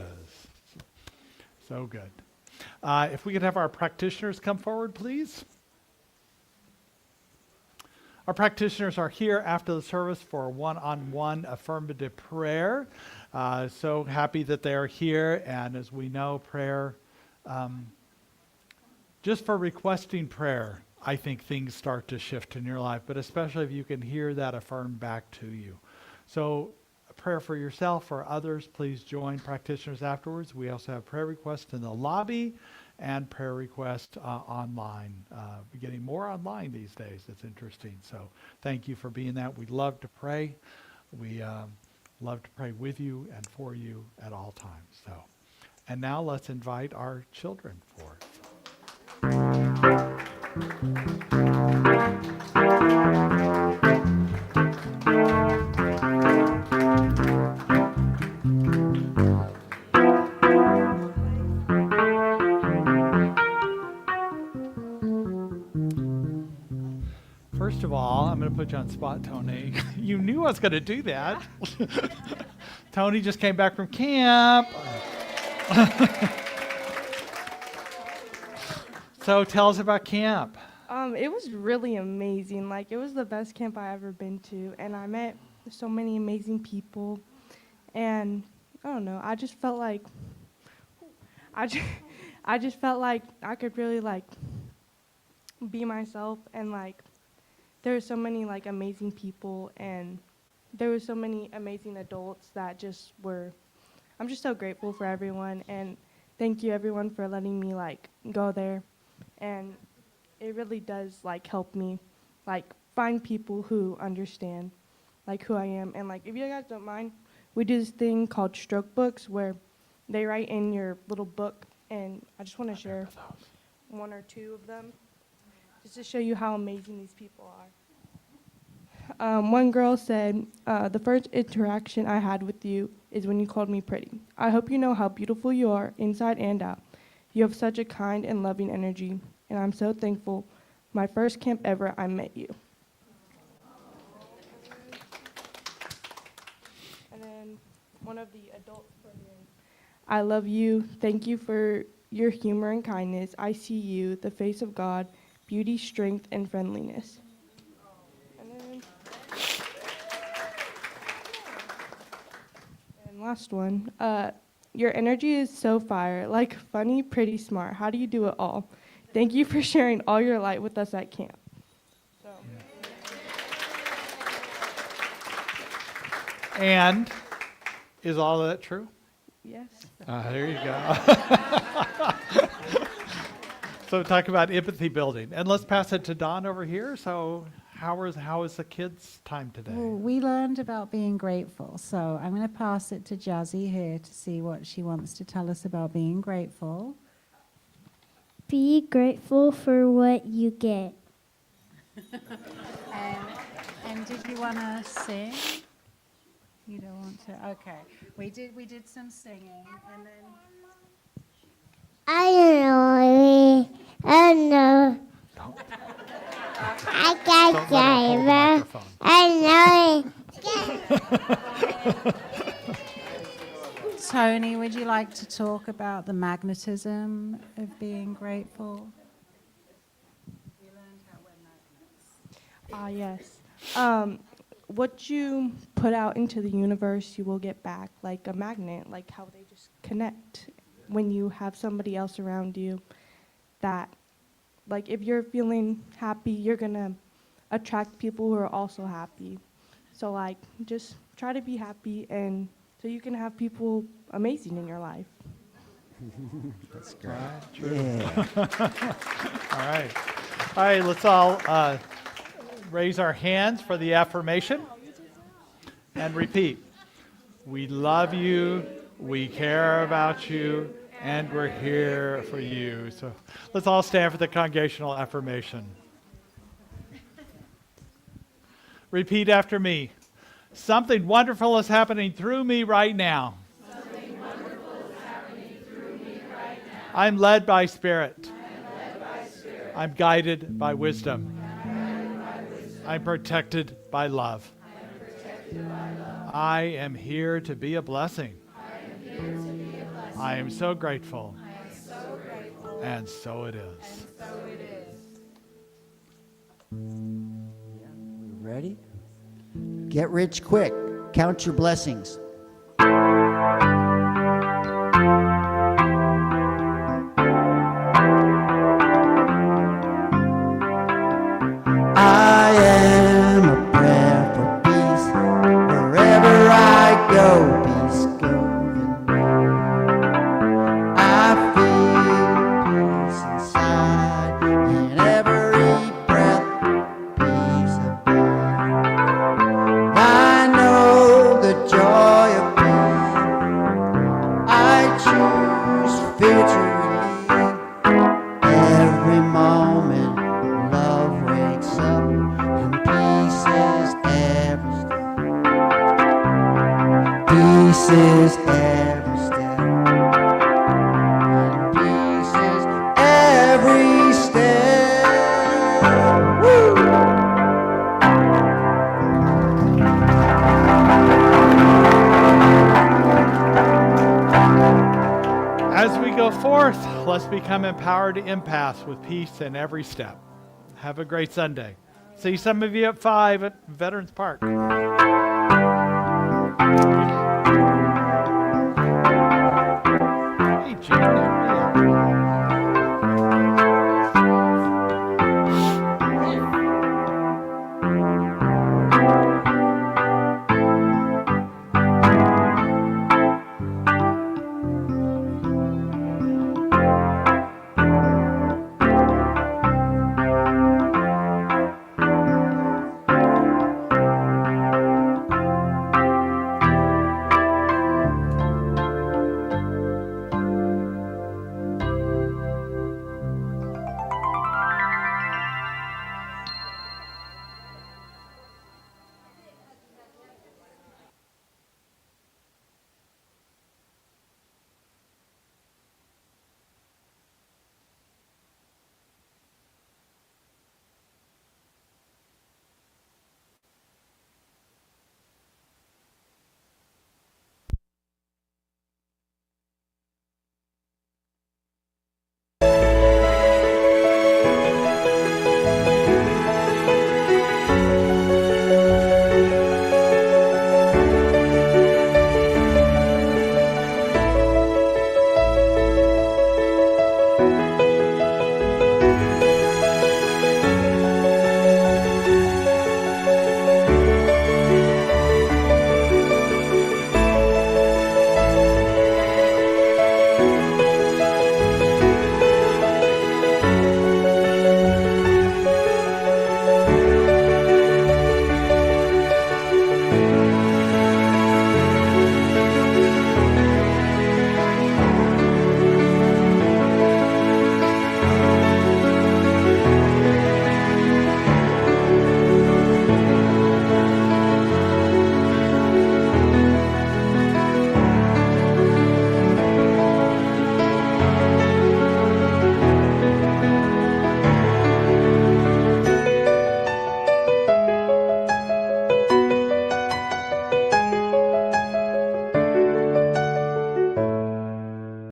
So good. If we could have our practitioners come forward, please. Our practitioners are here after the service for a one-on-one affirmative prayer. So happy that they are here. And as we know, prayer, just for requesting prayer, I think things start to shift in your life, but especially if you can hear that affirmed back to you. So a prayer for yourself or others, please join practitioners afterwards. We also have prayer requests in the lobby and prayer requests online. We're getting more online these days. It's interesting. So thank you for being that. We love to pray. We love to pray with you and for you at all times. So, and now let's invite our children forward. First of all, I'm going to put you on the spot, Tony. You knew I was going to do that. Tony just came back from camp. So tell us about camp. It was really amazing. Like, it was the best camp I ever been to, and I met so many amazing people. And I don't know, I just felt like I just felt like I could really like be myself, and like there were so many like amazing people, and there were so many amazing adults that just were. I'm just so grateful for everyone, and thank you everyone for letting me like go there. And it really does like help me like find people who understand like who I am. And like if you guys don't mind, we do this thing called stroke books where they write in your little book, and I just want to share one or two of them just to show you how amazing these people are. One girl said, the first interaction I had with you is when you called me pretty. I hope you know how beautiful you are inside and out. You have such a kind and loving energy, and I'm so thankful. My first camp ever, I met you. And then one of the adults put in, I love you. Thank you for your humor and kindness. I see you, the face of God, beauty, strength, and friendliness. And last one. Your energy is so fire, like funny, pretty, smart. How do you do it all? Thank you for sharing all your light with us at camp. So. And is all of that true? Yes. There you go. So talk about empathy building. And let's pass it to Dawn over here. So how is the kids' time today? Well, we learned about being grateful. So I'm going to pass it to Jazzy here to see what she wants to tell us about being grateful. Be grateful for what you get. And did you want to sing? You don't want to? Okay. We did some singing, and then I don't know. I got driver. I know. Tony, would you like to talk about the magnetism of being grateful? We learned how we're magnets. Yes. What you put out into the universe, you will get back, like a magnet, like how they just connect when you have somebody else around you. That, like, if you're feeling happy, you're gonna attract people who are also happy. So, like, just try to be happy, and so you can have people amazing in your life. That's great. Right, true. Yeah. All right. All right, let's all raise our hands for the affirmation and repeat. We love you, we care about you, and we're here for you. So let's all stand for the congregational affirmation. Repeat after me. Something wonderful is happening through me right now. Something wonderful is happening through me right now. I'm led by Spirit. I'm led by Spirit. I'm guided by wisdom. I'm guided by wisdom. I'm protected by love. I'm protected by love. I am here to be a blessing. I am here to be a blessing. I am so grateful. I am so grateful. And so it is. Ready? Get rich quick. Count your blessings. I am a prayer for peace. Wherever I go, peace goes with me. I feel peace inside in every breath, peace of mind. I know the joy of being. I choose fear to relieve. Every moment love wakes up and peace is every step. Peace is every step. And peace is every step. Woo! As we go forth, let's become empowered to empaths with peace in every step. Have a great Sunday. See some of you at 5 at Veterans Park.